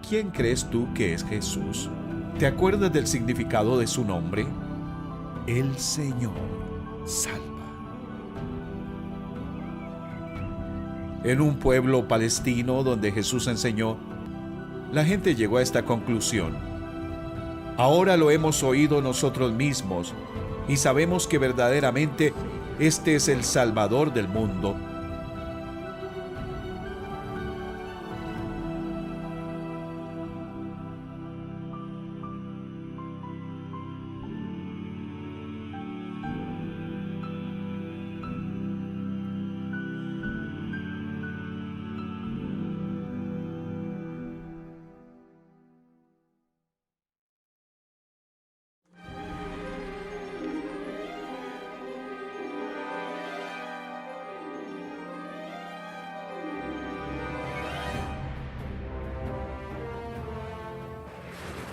¿Quién crees tú que es Jesús? ¿Te acuerdas del significado de su nombre? El Señor salva. En un pueblo palestino donde Jesús enseñó, la gente llegó a esta conclusión: ahora lo hemos oído nosotros mismos y sabemos que verdaderamente este es el Salvador del mundo.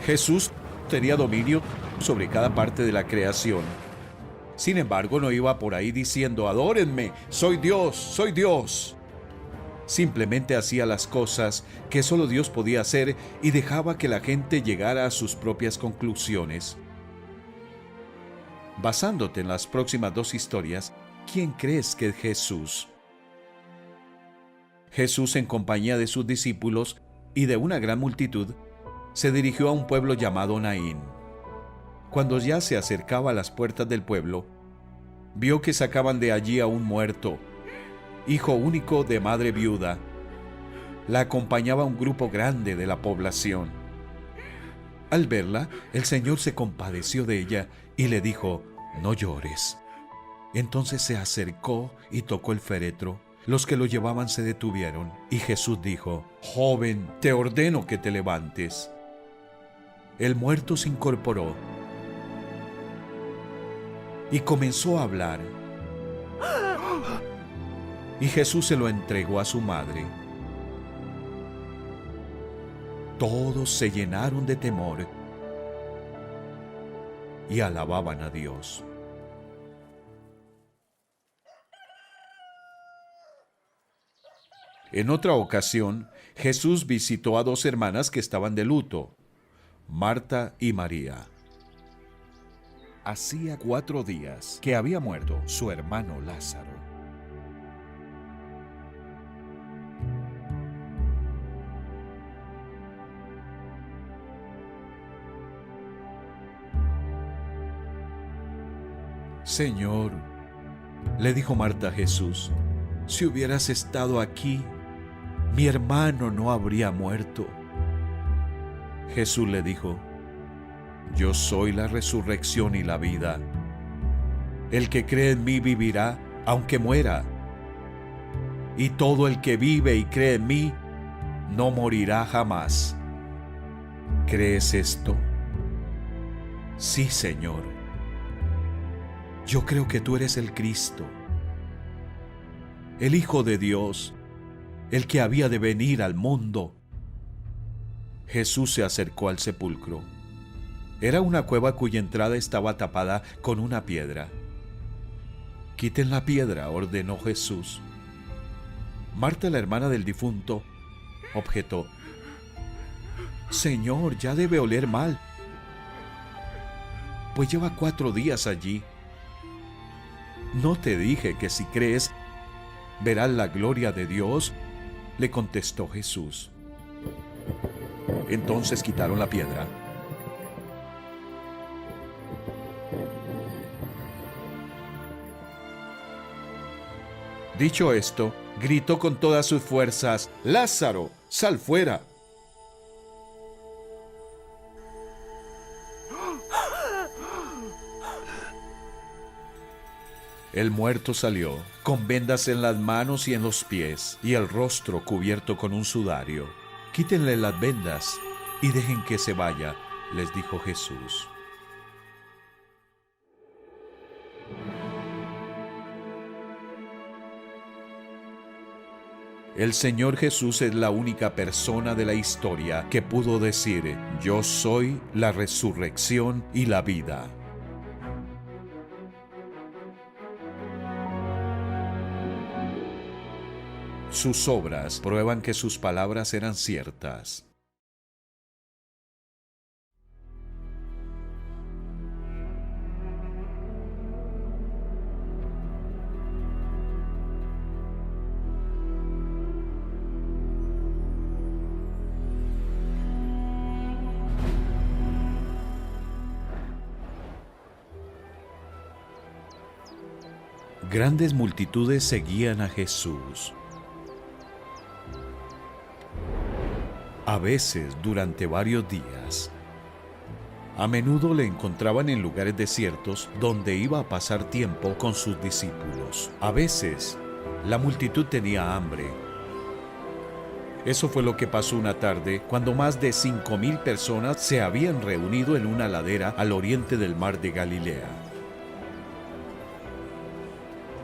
Jesús tenía dominio sobre cada parte de la creación. Sin embargo, no iba por ahí diciendo: adórenme, soy Dios, soy Dios. Simplemente hacía las cosas que solo Dios podía hacer y dejaba que la gente llegara a sus propias conclusiones. Basándote en las próximas 2 historias, ¿quién crees que es Jesús? Jesús, en compañía de sus discípulos y de una gran multitud, se dirigió a un pueblo llamado Naín. Cuando ya se acercaba a las puertas del pueblo, vio que sacaban de allí a un muerto, hijo único de madre viuda. La acompañaba un grupo grande de la población. Al verla, el Señor se compadeció de ella y le dijo: «No llores». Entonces se acercó y tocó el féretro. Los que lo llevaban se detuvieron, y Jesús dijo: «Joven, te ordeno que te levantes». El muerto se incorporó y comenzó a hablar. Y Jesús se lo entregó a su madre. Todos se llenaron de temor y alababan a Dios. En otra ocasión, Jesús visitó a dos hermanas que estaban de luto, Marta y María. Hacía 4 días que había muerto su hermano Lázaro. «Señor», le dijo Marta a Jesús, «si hubieras estado aquí, mi hermano no habría muerto». Jesús le dijo: «Yo soy la resurrección y la vida. El que cree en mí vivirá, aunque muera. Y todo el que vive y cree en mí, no morirá jamás». ¿Crees esto? «Sí, Señor. Yo creo que tú eres el Cristo, el Hijo de Dios, el que había de venir al mundo». Jesús se acercó al sepulcro. Era una cueva cuya entrada estaba tapada con una piedra. «Quiten la piedra», ordenó Jesús. Marta, la hermana del difunto, objetó: «Señor, ya debe oler mal, pues lleva 4 días allí». «¿No te dije que si crees, verás la gloria de Dios?», le contestó Jesús. Entonces quitaron la piedra. Dicho esto, gritó con todas sus fuerzas: «Lázaro, sal fuera». El muerto salió, con vendas en las manos y en los pies, y el rostro cubierto con un sudario. «Quítenle las vendas y dejen que se vaya», les dijo Jesús. El Señor Jesús es la única persona de la historia que pudo decir: «Yo soy la resurrección y la vida». Sus obras prueban que sus palabras eran ciertas. Grandes multitudes seguían a Jesús. A veces durante varios días. A menudo le encontraban en lugares desiertos donde iba a pasar tiempo con sus discípulos. A veces la multitud tenía hambre. Eso fue lo que pasó una tarde cuando más de 5,000 personas se habían reunido en una ladera al oriente del mar de Galilea.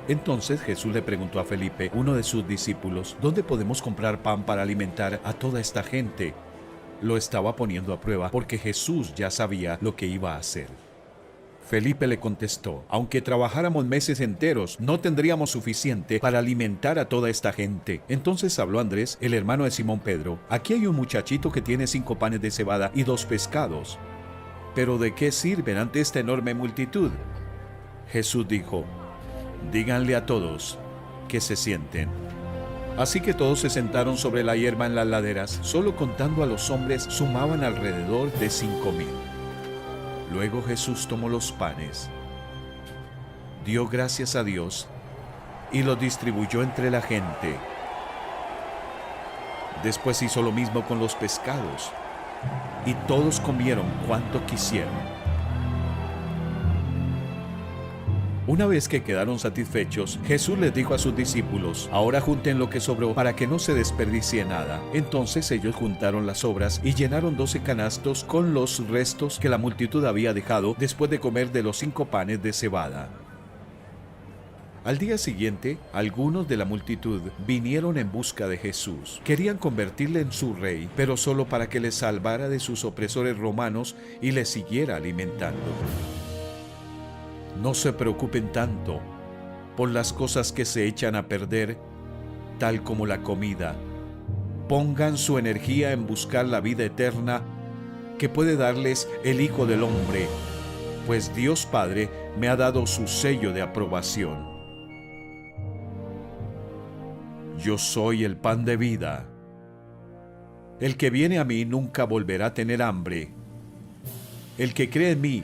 Entonces Jesús le preguntó a Felipe, uno de sus discípulos: «¿Dónde podemos comprar pan para alimentar a toda esta gente?». Lo estaba poniendo a prueba porque Jesús ya sabía lo que iba a hacer. Felipe le contestó: «Aunque trabajáramos meses enteros, no tendríamos suficiente para alimentar a toda esta gente». Entonces habló Andrés, el hermano de Simón Pedro: «Aquí hay un muchachito que tiene 5 panes de cebada y 2 pescados. ¿Pero de qué sirven ante esta enorme multitud?». Jesús dijo: «Díganle a todos que se sienten». Así que todos se sentaron sobre la hierba en las laderas. Solo contando a los hombres sumaban alrededor de 5,000. Luego Jesús tomó los panes, dio gracias a Dios y los distribuyó entre la gente. Después hizo lo mismo con los pescados, y todos comieron cuanto quisieron. Una vez que quedaron satisfechos, Jesús les dijo a sus discípulos: ahora junten lo que sobró para que no se desperdicie nada. Entonces ellos juntaron las sobras y llenaron 12 canastos con los restos que la multitud había dejado después de comer de los 5 panes de cebada. Al día siguiente, algunos de la multitud vinieron en busca de Jesús. Querían convertirle en su rey, pero solo para que les salvara de sus opresores romanos y les siguiera alimentando. No se preocupen tanto por las cosas que se echan a perder, tal como la comida. Pongan su energía en buscar la vida eterna que puede darles el Hijo del Hombre, pues Dios Padre me ha dado su sello de aprobación. Yo soy el pan de vida. El que viene a mí nunca volverá a tener hambre. El que cree en mí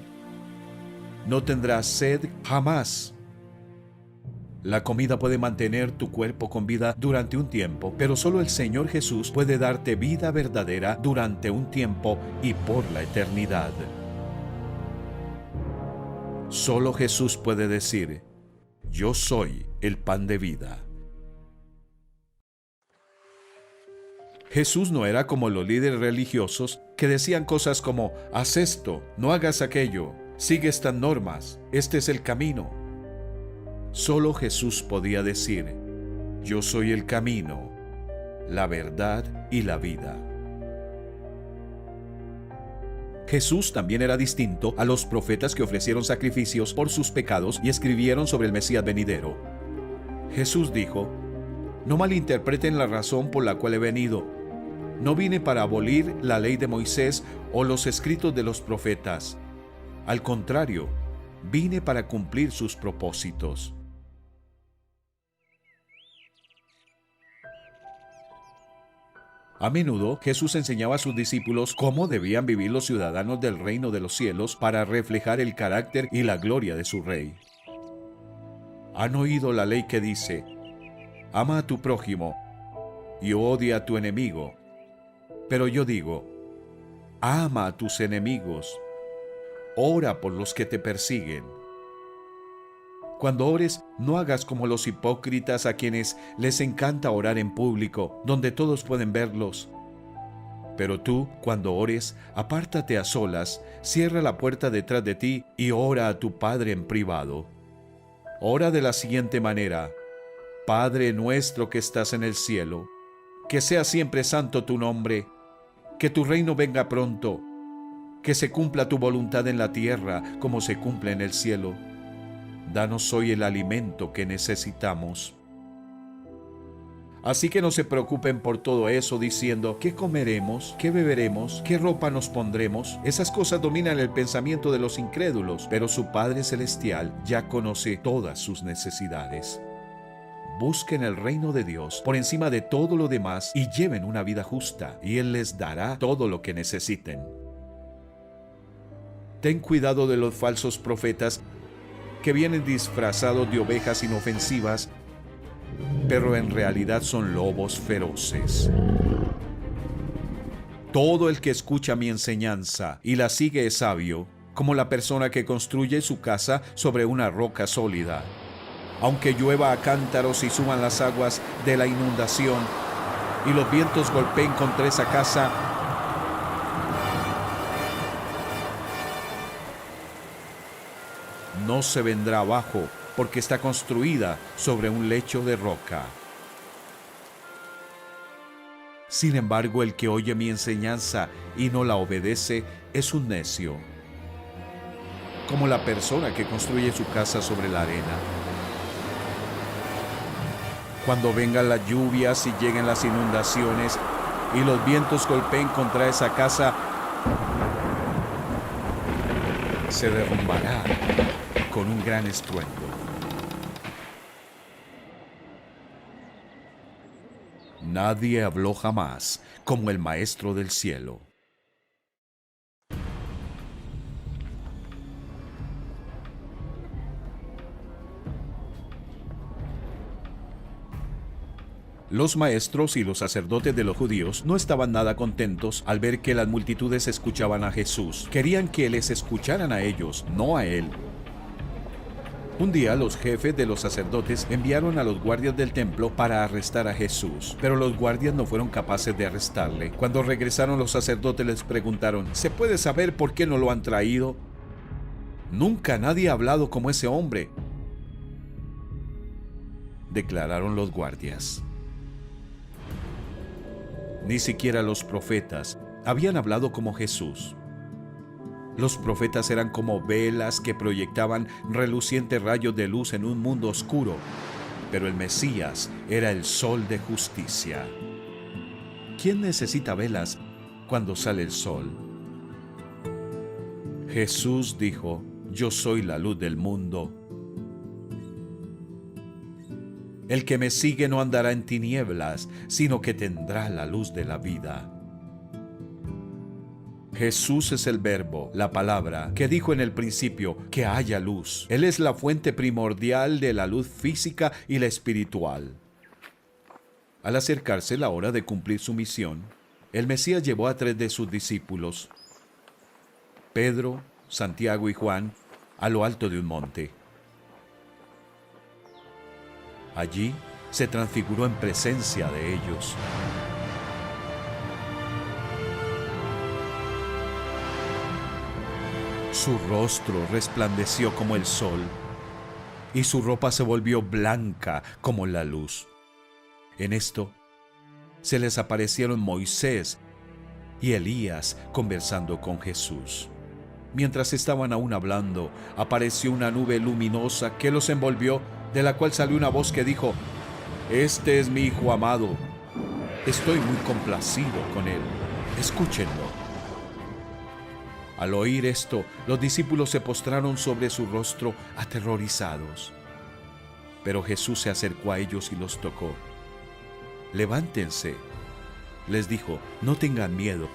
no tendrá sed jamás. La comida puede mantener tu cuerpo con vida durante un tiempo, pero solo el Señor Jesús puede darte vida verdadera durante un tiempo y por la eternidad. Solo Jesús puede decir: yo soy el pan de vida. Jesús no era como los líderes religiosos que decían cosas como: haz esto, no hagas aquello, sigue estas normas, este es el camino. Solo Jesús podía decir: yo soy el camino, la verdad y la vida. Jesús también era distinto a los profetas que ofrecieron sacrificios por sus pecados y escribieron sobre el Mesías venidero. Jesús dijo: no malinterpreten la razón por la cual he venido. No vine para abolir la ley de Moisés o los escritos de los profetas. Al contrario, vine para cumplir sus propósitos. A menudo Jesús enseñaba a sus discípulos cómo debían vivir los ciudadanos del reino de los cielos para reflejar el carácter y la gloria de su Rey. Han oído la ley que dice: ama a tu prójimo y odia a tu enemigo. Pero yo digo: ama a tus enemigos, ora por los que te persiguen. Cuando ores, no hagas como los hipócritas a quienes les encanta orar en público, donde todos pueden verlos. Pero tú, cuando ores, apártate a solas, cierra la puerta detrás de ti y ora a tu Padre en privado. Ora de la siguiente manera: Padre nuestro que estás en el cielo, que sea siempre santo tu nombre, que tu reino venga pronto, que se cumpla tu voluntad en la tierra como se cumple en el cielo. Danos hoy el alimento que necesitamos. Así que no se preocupen por todo eso diciendo: ¿qué comeremos? ¿Qué beberemos? ¿Qué ropa nos pondremos? Esas cosas dominan el pensamiento de los incrédulos, pero su Padre Celestial ya conoce todas sus necesidades. Busquen el reino de Dios por encima de todo lo demás y lleven una vida justa, y Él les dará todo lo que necesiten. Ten cuidado de los falsos profetas que vienen disfrazados de ovejas inofensivas, pero en realidad son lobos feroces. Todo el que escucha mi enseñanza y la sigue es sabio, como la persona que construye su casa sobre una roca sólida. Aunque llueva a cántaros y suban las aguas de la inundación, y los vientos golpeen contra esa casa, no se vendrá abajo, porque está construida sobre un lecho de roca. Sin embargo, el que oye mi enseñanza y no la obedece es un necio, como la persona que construye su casa sobre la arena. Cuando vengan las lluvias y lleguen las inundaciones y los vientos golpeen contra esa casa, se derrumbará con un gran estruendo. Nadie habló jamás como el Maestro del cielo. Los maestros y los sacerdotes de los judíos no estaban nada contentos al ver que las multitudes escuchaban a Jesús. Querían que les escucharan a ellos, no a él. Un día los jefes de los sacerdotes enviaron a los guardias del templo para arrestar a Jesús, pero los guardias no fueron capaces de arrestarle. Cuando regresaron los sacerdotes les preguntaron: ¿se puede saber por qué no lo han traído? Nunca nadie ha hablado como ese hombre, declararon los guardias. Ni siquiera los profetas habían hablado como Jesús. Los profetas eran como velas que proyectaban relucientes rayos de luz en un mundo oscuro, pero el Mesías era el sol de justicia. ¿Quién necesita velas cuando sale el sol? Jesús dijo: yo soy la luz del mundo. El que me sigue no andará en tinieblas, sino que tendrá la luz de la vida. Jesús es el Verbo, la palabra, que dijo en el principio que haya luz. Él es la fuente primordial de la luz física y la espiritual. Al acercarse la hora de cumplir su misión, el Mesías llevó a 3 de sus discípulos, Pedro, Santiago y Juan, a lo alto de un monte. Allí se transfiguró en presencia de ellos. Su rostro resplandeció como el sol, y su ropa se volvió blanca como la luz. En esto se les aparecieron Moisés y Elías conversando con Jesús. Mientras estaban aún hablando, apareció una nube luminosa que los envolvió, de la cual salió una voz que dijo: este es mi Hijo amado, estoy muy complacido con él, escúchenlo. Al oír esto, los discípulos se postraron sobre su rostro aterrorizados. Pero Jesús se acercó a ellos y los tocó. Levántense, les dijo, no tengan miedo.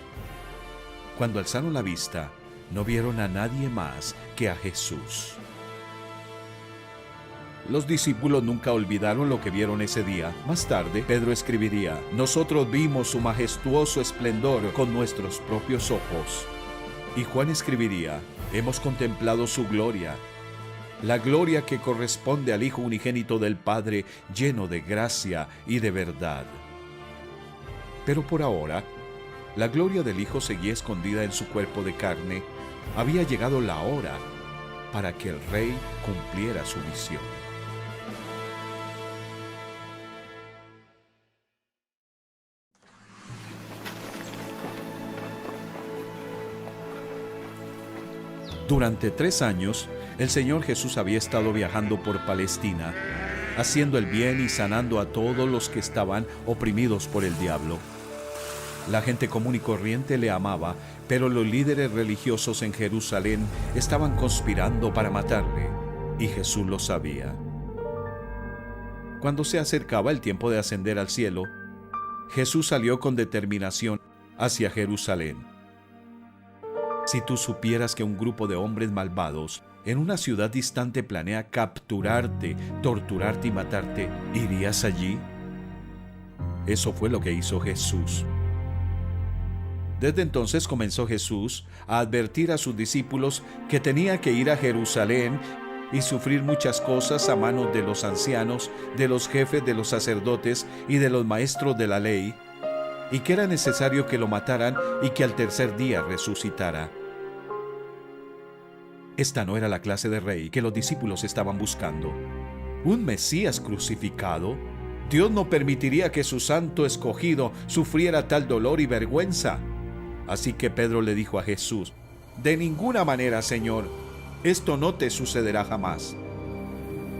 Cuando alzaron la vista, no vieron a nadie más que a Jesús. Los discípulos nunca olvidaron lo que vieron ese día. Más tarde, Pedro escribiría: nosotros vimos su majestuoso esplendor con nuestros propios ojos. Y Juan escribiría: hemos contemplado su gloria, la gloria que corresponde al Hijo unigénito del Padre, lleno de gracia y de verdad. Pero por ahora, la gloria del Hijo seguía escondida en su cuerpo de carne. Había llegado la hora para que el Rey cumpliera su misión. Durante 3 años, el Señor Jesús había estado viajando por Palestina, haciendo el bien y sanando a todos los que estaban oprimidos por el diablo. La gente común y corriente le amaba, pero los líderes religiosos en Jerusalén estaban conspirando para matarle, y Jesús lo sabía. Cuando se acercaba el tiempo de ascender al cielo, Jesús salió con determinación hacia Jerusalén. Si tú supieras que un grupo de hombres malvados en una ciudad distante planea capturarte, torturarte y matarte, ¿irías allí? Eso fue lo que hizo Jesús. Desde entonces comenzó Jesús a advertir a sus discípulos que tenía que ir a Jerusalén y sufrir muchas cosas a manos de los ancianos, de los jefes de los sacerdotes y de los maestros de la ley, y que era necesario que lo mataran y que al tercer día resucitara. Esta no era la clase de rey que los discípulos estaban buscando. ¿Un Mesías crucificado? Dios no permitiría que su santo escogido sufriera tal dolor y vergüenza. Así que Pedro le dijo a Jesús: de ninguna manera, Señor, esto no te sucederá jamás.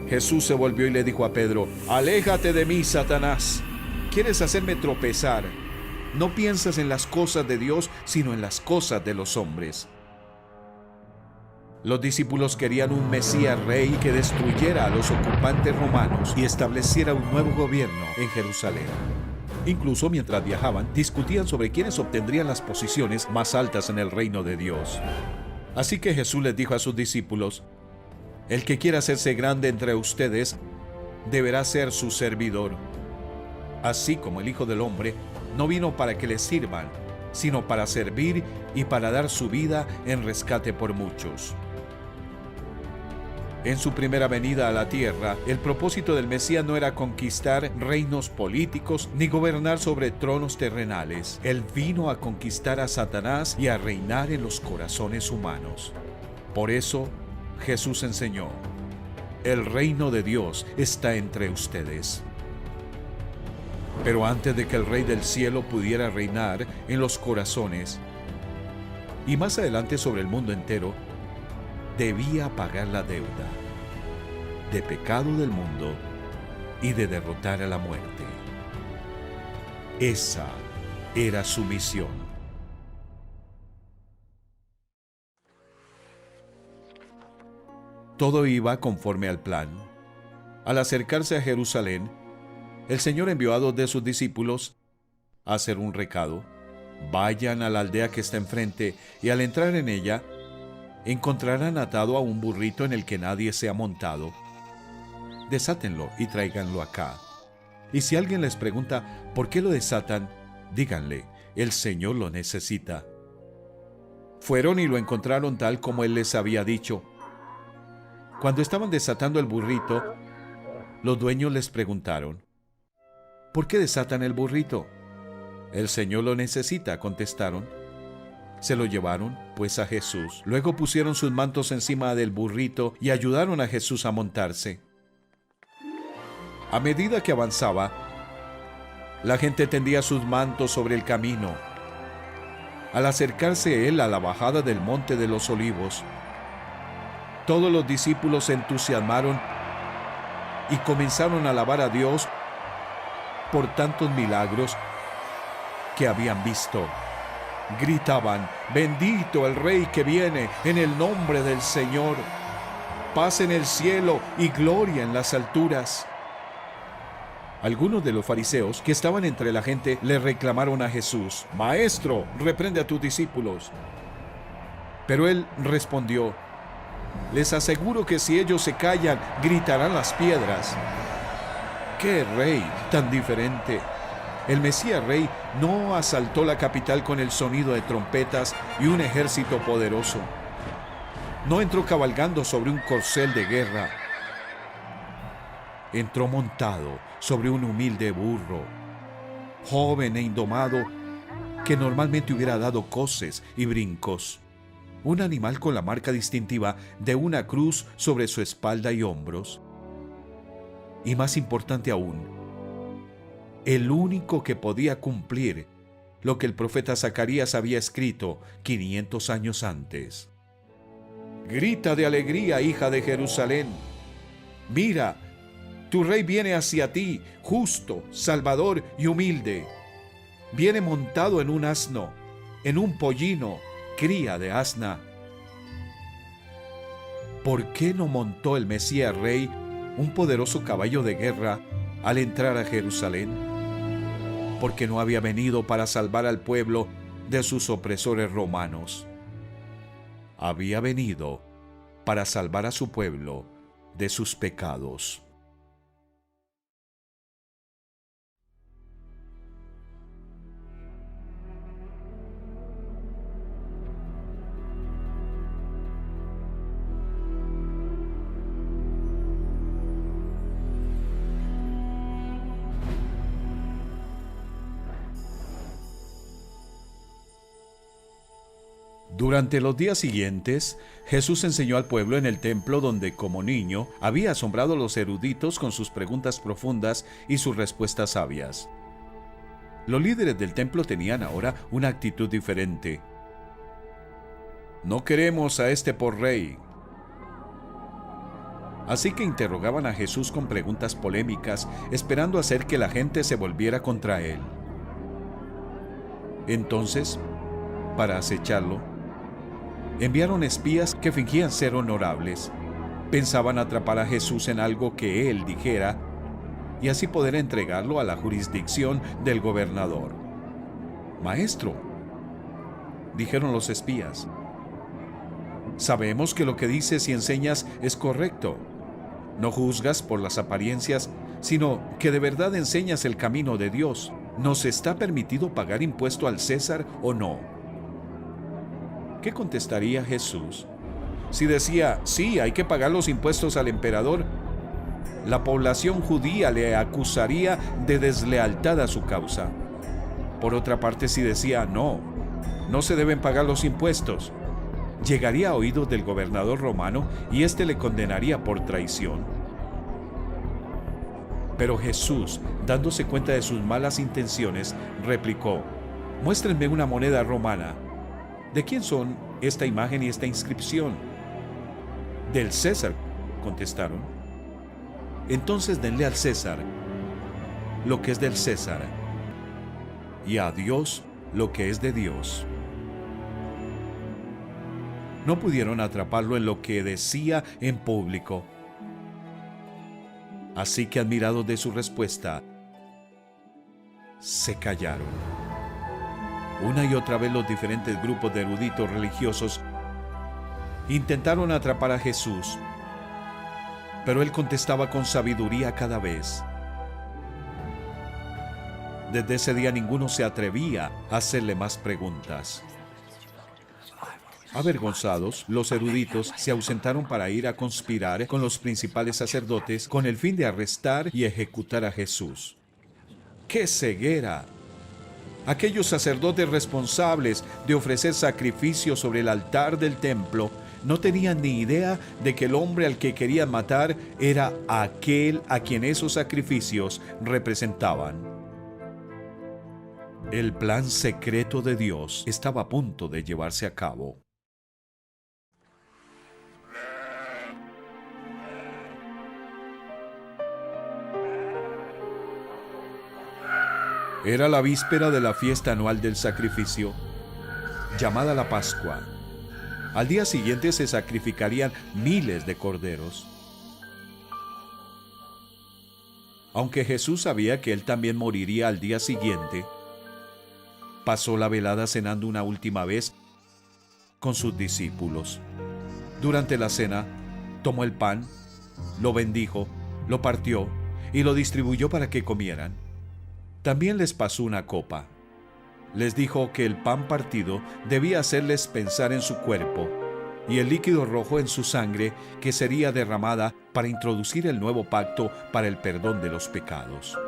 Jesús se volvió y le dijo a Pedro: aléjate de mí, Satanás. ¿Quieres hacerme tropezar? No piensas en las cosas de Dios, sino en las cosas de los hombres. Los discípulos querían un Mesías rey que destruyera a los ocupantes romanos y estableciera un nuevo gobierno en Jerusalén. Incluso mientras viajaban, discutían sobre quiénes obtendrían las posiciones más altas en el reino de Dios. Así que Jesús les dijo a sus discípulos: el que quiera hacerse grande entre ustedes deberá ser su servidor. así como el Hijo del Hombre no vino para que le sirvan, sino para servir y para dar su vida en rescate por muchos. En su primera venida a la tierra, el propósito del Mesías no era conquistar reinos políticos ni gobernar sobre tronos terrenales. Él vino a conquistar a Satanás y a reinar en los corazones humanos. Por eso, Jesús enseñó: el reino de Dios está entre ustedes. Pero antes de que el Rey del Cielo pudiera reinar en los corazones, y más adelante sobre el mundo entero, debía pagar la deuda de pecado del mundo y de derrotar a la muerte. Esa era su misión. Todo iba conforme al plan. Al acercarse a Jerusalén, el Señor envió a 2 de sus discípulos a hacer un recado. Vayan a la aldea que está enfrente y al entrar en ella, encontrarán atado a un burrito en el que nadie se ha montado. Desátenlo y tráiganlo acá. Y si alguien les pregunta por qué lo desatan, díganle: el Señor lo necesita. Fueron y lo encontraron tal como Él les había dicho. Cuando estaban desatando el burrito, los dueños les preguntaron: ¿por qué desatan el burrito? El Señor lo necesita, contestaron. Se lo llevaron, pues, a Jesús. Luego pusieron sus mantos encima del burrito y ayudaron a Jesús a montarse. A medida que avanzaba, la gente tendía sus mantos sobre el camino. Al acercarse él a la bajada del Monte de los Olivos, todos los discípulos se entusiasmaron y comenzaron a alabar a Dios por tantos milagros que habían visto. Gritaban: bendito el Rey que viene en el nombre del Señor. Paz en el cielo y gloria en las alturas. Algunos de los fariseos que estaban entre la gente le reclamaron a Jesús: Maestro, reprende a tus discípulos. Pero él respondió: les aseguro que si ellos se callan, gritarán las piedras. ¡Qué rey tan diferente! El Mesías Rey no asaltó la capital con el sonido de trompetas y un ejército poderoso. No entró cabalgando sobre un corcel de guerra. Entró montado sobre un humilde burro, joven e indomado, que normalmente hubiera dado coces y brincos. Un animal con la marca distintiva de una cruz sobre su espalda y hombros. Y más importante aún, el único que podía cumplir lo que el profeta Zacarías había escrito 500 años antes. Grita de alegría, hija de Jerusalén. Mira, tu rey viene hacia ti, justo, salvador y humilde. Viene montado en un asno, en un pollino, cría de asna. ¿Por qué no montó el Mesías Rey un poderoso caballo de guerra al entrar a Jerusalén? Porque no había venido para salvar al pueblo de sus opresores romanos. Había venido para salvar a su pueblo de sus pecados. Durante los días siguientes, Jesús enseñó al pueblo en el templo donde, como niño, había asombrado a los eruditos con sus preguntas profundas y sus respuestas sabias. Los líderes del templo tenían ahora una actitud diferente. No queremos a este por rey. Así que interrogaban a Jesús con preguntas polémicas, esperando hacer que la gente se volviera contra él. Entonces, para acecharlo, enviaron espías que fingían ser honorables. Pensaban atrapar a Jesús en algo que él dijera y así poder entregarlo a la jurisdicción del gobernador. Maestro, dijeron los espías, sabemos que lo que dices y enseñas es correcto. No juzgas por las apariencias, sino que de verdad enseñas el camino de Dios. ¿Nos está permitido pagar impuesto al César o no? ¿Qué contestaría Jesús? Si decía, sí, hay que pagar los impuestos al emperador, la población judía le acusaría de deslealtad a su causa. Por otra parte, si decía, no se deben pagar los impuestos, llegaría a oídos del gobernador romano y éste le condenaría por traición. Pero Jesús, dándose cuenta de sus malas intenciones, replicó, muéstrenme una moneda romana. ¿De quién son esta imagen y esta inscripción? Del César, contestaron. Entonces denle al César lo que es del César, y a Dios lo que es de Dios. No pudieron atraparlo en lo que decía en público. Así que, admirados de su respuesta, se callaron. Una y otra vez los diferentes grupos de eruditos religiosos intentaron atrapar a Jesús, pero él contestaba con sabiduría cada vez. Desde ese día ninguno se atrevía a hacerle más preguntas. Avergonzados, los eruditos se ausentaron para ir a conspirar con los principales sacerdotes con el fin de arrestar y ejecutar a Jesús. ¡Qué ceguera! Aquellos sacerdotes responsables de ofrecer sacrificios sobre el altar del templo no tenían ni idea de que el hombre al que querían matar era aquel a quien esos sacrificios representaban. El plan secreto de Dios estaba a punto de llevarse a cabo. Era la víspera de la fiesta anual del sacrificio, llamada la Pascua. Al día siguiente se sacrificarían miles de corderos. Aunque Jesús sabía que él también moriría al día siguiente, pasó la velada cenando una última vez con sus discípulos. Durante la cena, tomó el pan, lo bendijo, lo partió y lo distribuyó para que comieran. También les pasó una copa. Les dijo que el pan partido debía hacerles pensar en su cuerpo y el líquido rojo en su sangre que sería derramada para introducir el nuevo pacto para el perdón de los pecados.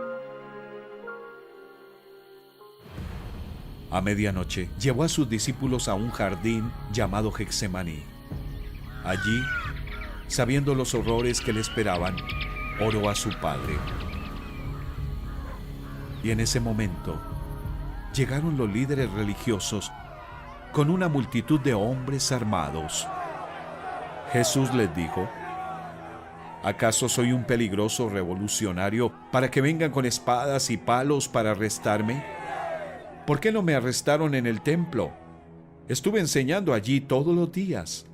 A medianoche llevó a sus discípulos a un jardín llamado Getsemaní. Allí, sabiendo los horrores que le esperaban, oró a su Padre. Y en ese momento llegaron los líderes religiosos con una multitud de hombres armados. Jesús les dijo, ¿acaso soy un peligroso revolucionario para que vengan con espadas y palos para arrestarme? ¿Por qué no me arrestaron en el templo? Estuve enseñando allí todos los días.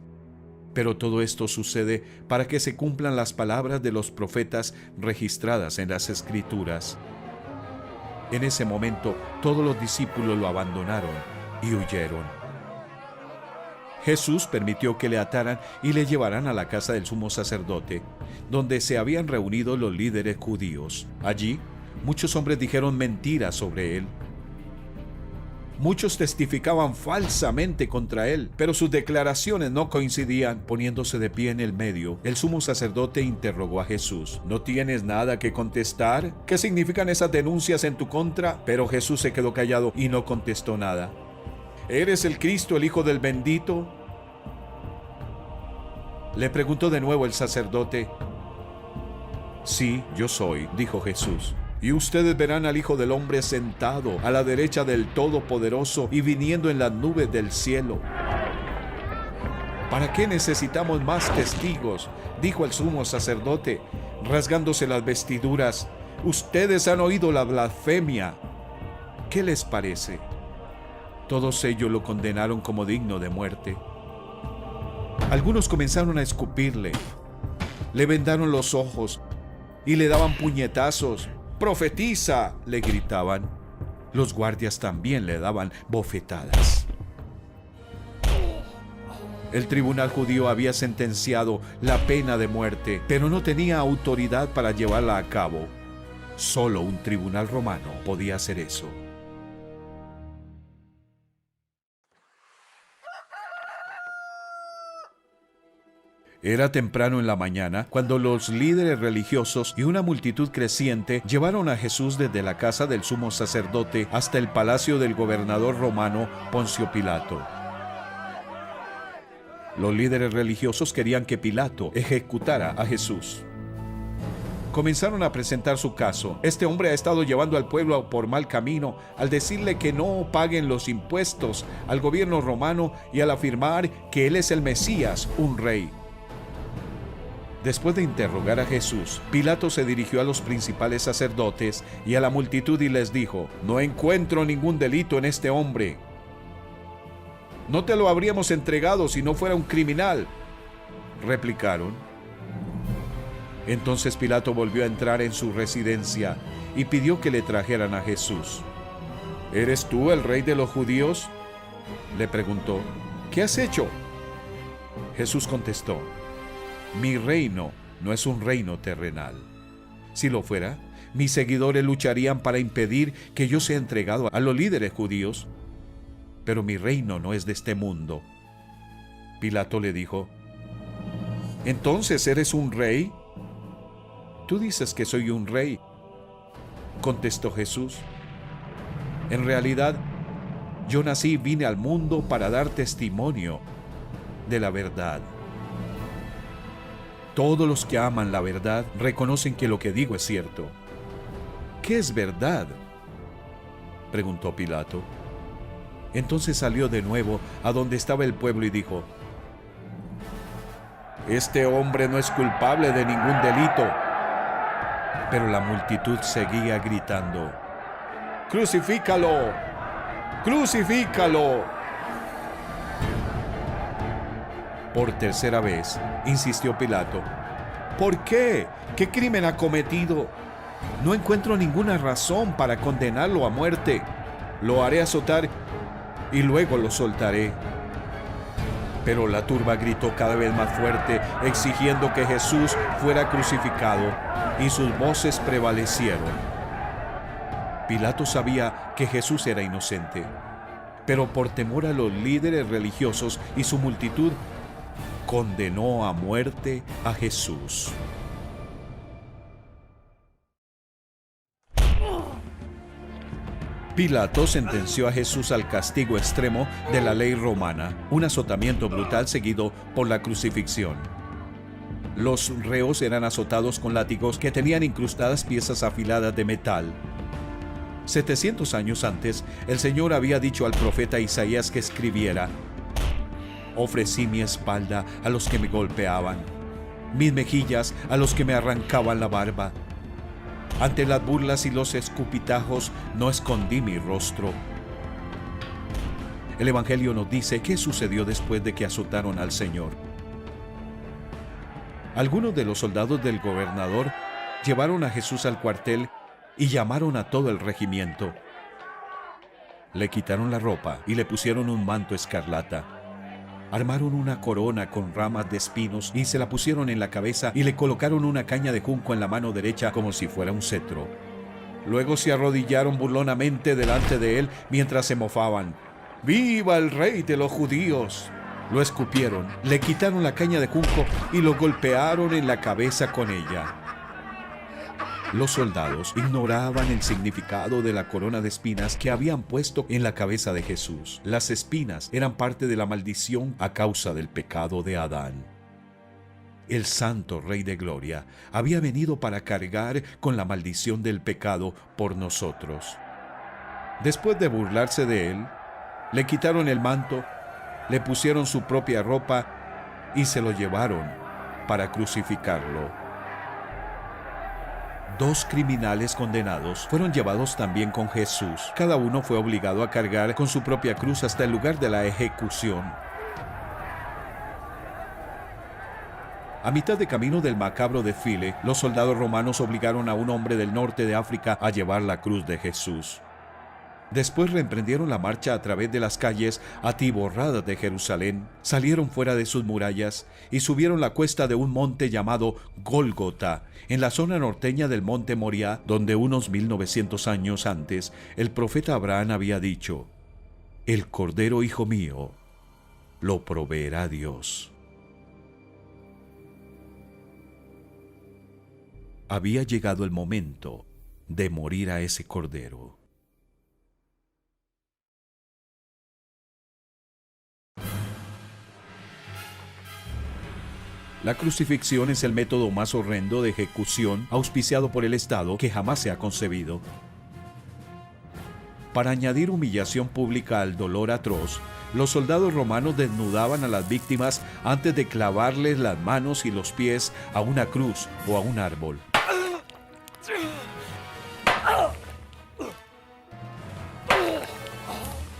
Pero todo esto sucede para que se cumplan las palabras de los profetas registradas en las Escrituras. En ese momento, todos los discípulos lo abandonaron y huyeron. Jesús permitió que le ataran y le llevaran a la casa del sumo sacerdote, donde se habían reunido los líderes judíos. Allí, muchos hombres dijeron mentiras sobre él. Muchos testificaban falsamente contra él, pero sus declaraciones no coincidían. Poniéndose de pie en el medio, el sumo sacerdote interrogó a Jesús. ¿No tienes nada que contestar? ¿Qué significan esas denuncias en tu contra? Pero Jesús se quedó callado y no contestó nada. ¿Eres el Cristo, el Hijo del Bendito? Le preguntó de nuevo el sacerdote. Sí, yo soy, dijo Jesús. Y ustedes verán al Hijo del Hombre sentado a la derecha del Todopoderoso y viniendo en las nubes del cielo. ¿Para qué necesitamos más testigos?, dijo el sumo sacerdote, rasgándose las vestiduras. Ustedes han oído la blasfemia. ¿Qué les parece? Todos ellos lo condenaron como digno de muerte. Algunos comenzaron a escupirle, le vendaron los ojos y le daban puñetazos. ¡Profetiza!, le gritaban. Los guardias también le daban bofetadas. El tribunal judío había sentenciado la pena de muerte, pero no tenía autoridad para llevarla a cabo. Solo un tribunal romano podía hacer eso. Era temprano en la mañana cuando los líderes religiosos y una multitud creciente llevaron a Jesús desde la casa del sumo sacerdote hasta el palacio del gobernador romano Poncio Pilato. Los líderes religiosos querían que Pilato ejecutara a Jesús. Comenzaron a presentar su caso. Este hombre ha estado llevando al pueblo por mal camino al decirle que no paguen los impuestos al gobierno romano y al afirmar que él es el Mesías, un rey. Después de interrogar a Jesús, Pilato se dirigió a los principales sacerdotes y a la multitud y les dijo: «No encuentro ningún delito en este hombre. No te lo habríamos entregado si no fuera un criminal», replicaron. Entonces Pilato volvió a entrar en su residencia y pidió que le trajeran a Jesús. «¿Eres tú el rey de los judíos?», le preguntó. «¿Qué has hecho?». Jesús contestó: «Mi reino no es un reino terrenal. Si lo fuera, mis seguidores lucharían para impedir que yo sea entregado a los líderes judíos. Pero mi reino no es de este mundo». Pilato le dijo: «¿Entonces eres un rey?». «Tú dices que soy un rey», contestó Jesús. «En realidad, yo nací y vine al mundo para dar testimonio de la verdad. Todos los que aman la verdad reconocen que lo que digo es cierto». «¿Qué es verdad?», preguntó Pilato. Entonces salió de nuevo a donde estaba el pueblo y dijo: «Este hombre no es culpable de ningún delito». Pero la multitud seguía gritando: «¡Crucifícalo! ¡Crucifícalo!». Por tercera vez insistió Pilato: «¿Por qué? ¿Qué crimen ha cometido? No encuentro ninguna razón para condenarlo a muerte. Lo haré azotar y luego lo soltaré». Pero la turba gritó cada vez más fuerte, exigiendo que Jesús fuera crucificado, y sus voces prevalecieron. Pilato sabía que Jesús era inocente, pero por temor a los líderes religiosos y su multitud, condenó a muerte a Jesús. Pilato sentenció a Jesús al castigo extremo de la ley romana, un azotamiento brutal seguido por la crucifixión. Los reos eran azotados con látigos que tenían incrustadas piezas afiladas de metal. 700 años antes, el Señor había dicho al profeta Isaías que escribiera: «Ofrecí mi espalda a los que me golpeaban, mis mejillas a los que me arrancaban la barba. Ante las burlas y los escupitajos no escondí mi rostro». El Evangelio nos dice qué sucedió después de que azotaron al Señor. Algunos de los soldados del gobernador llevaron a Jesús al cuartel y llamaron a todo el regimiento. Le quitaron la ropa y le pusieron un manto escarlata. Armaron una corona con ramas de espinos y se la pusieron en la cabeza y le colocaron una caña de junco en la mano derecha como si fuera un cetro. Luego se arrodillaron burlonamente delante de él mientras se mofaban: «¡Viva el rey de los judíos!». Lo escupieron, le quitaron la caña de junco y lo golpearon en la cabeza con ella. Los soldados ignoraban el significado de la corona de espinas que habían puesto en la cabeza de Jesús. Las espinas eran parte de la maldición a causa del pecado de Adán. El Santo Rey de Gloria había venido para cargar con la maldición del pecado por nosotros. Después de burlarse de él, le quitaron el manto, le pusieron su propia ropa y se lo llevaron para crucificarlo. 2 criminales condenados fueron llevados también con Jesús. Cada uno fue obligado a cargar con su propia cruz hasta el lugar de la ejecución. A mitad de camino del macabro desfile, los soldados romanos obligaron a un hombre del norte de África a llevar la cruz de Jesús. Después reemprendieron la marcha a través de las calles atiborradas de Jerusalén, salieron fuera de sus murallas y subieron la cuesta de un monte llamado Gólgota, en la zona norteña del monte Moriah, donde unos 1900 años antes el profeta Abraham había dicho: «El cordero, hijo mío, lo proveerá Dios». Había llegado el momento de morir a ese cordero. La crucifixión es el método más horrendo de ejecución auspiciado por el Estado que jamás se ha concebido. Para añadir humillación pública al dolor atroz, los soldados romanos desnudaban a las víctimas antes de clavarles las manos y los pies a una cruz o a un árbol.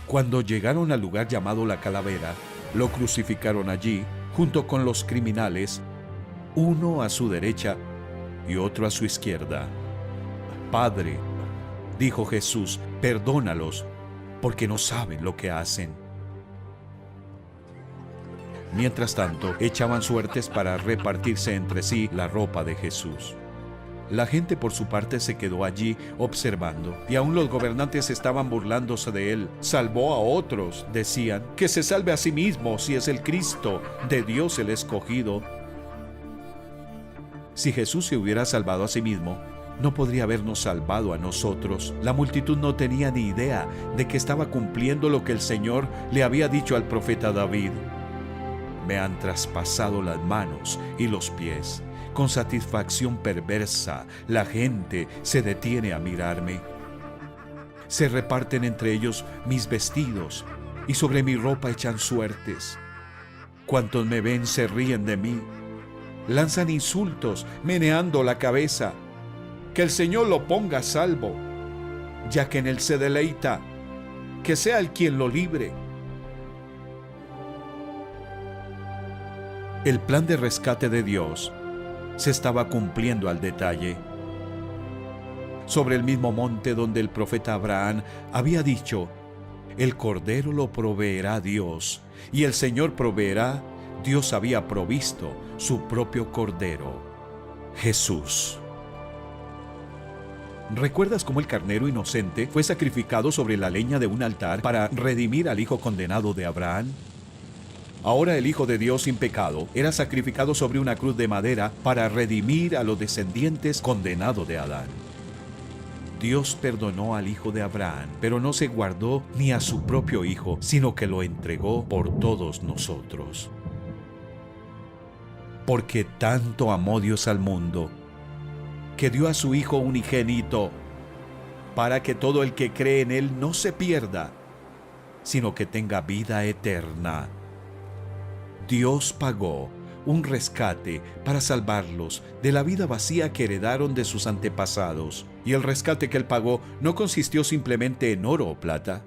Cuando llegaron al lugar llamado La Calavera, lo crucificaron allí, junto con los criminales, uno a su derecha y otro a su izquierda. «Padre», dijo Jesús, «perdónalos, porque no saben lo que hacen». Mientras tanto, echaban suertes para repartirse entre sí la ropa de Jesús. La gente por su parte se quedó allí observando, y aún los gobernantes estaban burlándose de él. «Salvó a otros», decían, «que se salve a sí mismo si es el Cristo de Dios el escogido». Si Jesús se hubiera salvado a sí mismo, no podría habernos salvado a nosotros. La multitud no tenía ni idea de que estaba cumpliendo lo que el Señor le había dicho al profeta David: «Me han traspasado las manos y los pies». Con satisfacción perversa, la gente se detiene a mirarme. Se reparten entre ellos mis vestidos y sobre mi ropa echan suertes. Cuantos me ven se ríen de mí. Lanzan insultos, meneando la cabeza. Que el Señor lo ponga a salvo, ya que en él se deleita. Que sea el quien lo libre. El plan de rescate de Dios se estaba cumpliendo al detalle. Sobre el mismo monte donde el profeta Abraham había dicho: «El cordero lo proveerá Dios», y el Señor proveerá, Dios había provisto su propio cordero, Jesús. ¿Recuerdas cómo el carnero inocente fue sacrificado sobre la leña de un altar para redimir al hijo condenado de Abraham? Ahora el Hijo de Dios sin pecado era sacrificado sobre una cruz de madera para redimir a los descendientes condenados de Adán. Dios perdonó al hijo de Abraham, pero no se guardó ni a su propio hijo, sino que lo entregó por todos nosotros. Porque tanto amó Dios al mundo, que dio a su Hijo unigénito, para que todo el que cree en él no se pierda, sino que tenga vida eterna. Dios pagó un rescate para salvarlos de la vida vacía que heredaron de sus antepasados. Y el rescate que Él pagó no consistió simplemente en oro o plata,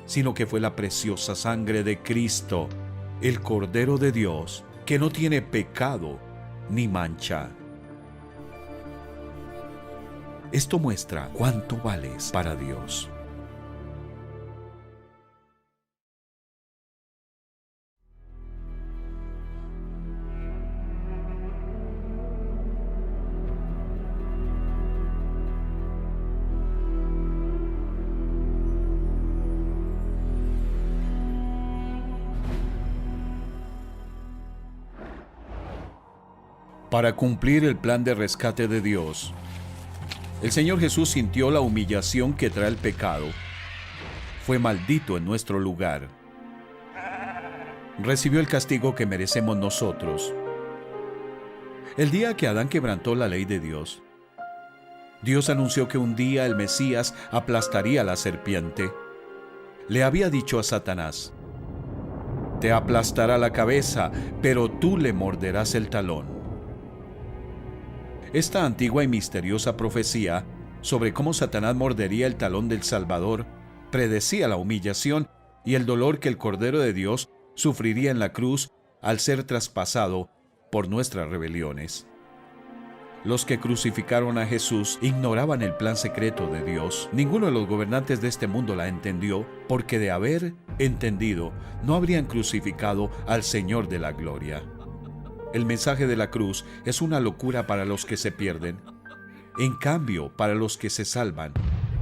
sino que fue la preciosa sangre de Cristo, el Cordero de Dios, que no tiene pecado ni mancha. Esto muestra cuánto vales para Dios. Para cumplir el plan de rescate de Dios, el Señor Jesús sintió la humillación que trae el pecado. Fue maldito en nuestro lugar. Recibió el castigo que merecemos nosotros. El día que Adán quebrantó la ley de Dios, Dios anunció que un día el Mesías aplastaría a la serpiente. Le había dicho a Satanás: «Te aplastará la cabeza, pero tú le morderás el talón». Esta antigua y misteriosa profecía sobre cómo Satanás mordería el talón del Salvador predecía la humillación y el dolor que el Cordero de Dios sufriría en la cruz al ser traspasado por nuestras rebeliones. Los que crucificaron a Jesús ignoraban el plan secreto de Dios. Ninguno de los gobernantes de este mundo la entendió, porque de haber entendido, no habrían crucificado al Señor de la gloria. El mensaje de la cruz es una locura para los que se pierden. En cambio, para los que se salvan,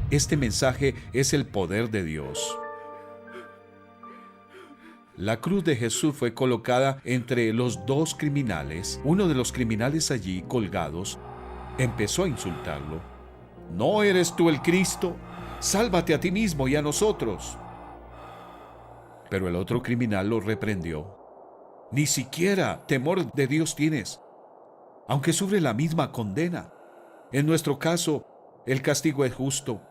este mensaje es el poder de Dios. La cruz de Jesús fue colocada entre los dos criminales. Uno de los criminales allí colgados empezó a insultarlo. ¿No eres tú el Cristo? Sálvate a ti mismo y a nosotros. Pero el otro criminal lo reprendió. Ni siquiera temor de Dios tienes, aunque sufre la misma condena. En nuestro caso, el castigo es justo,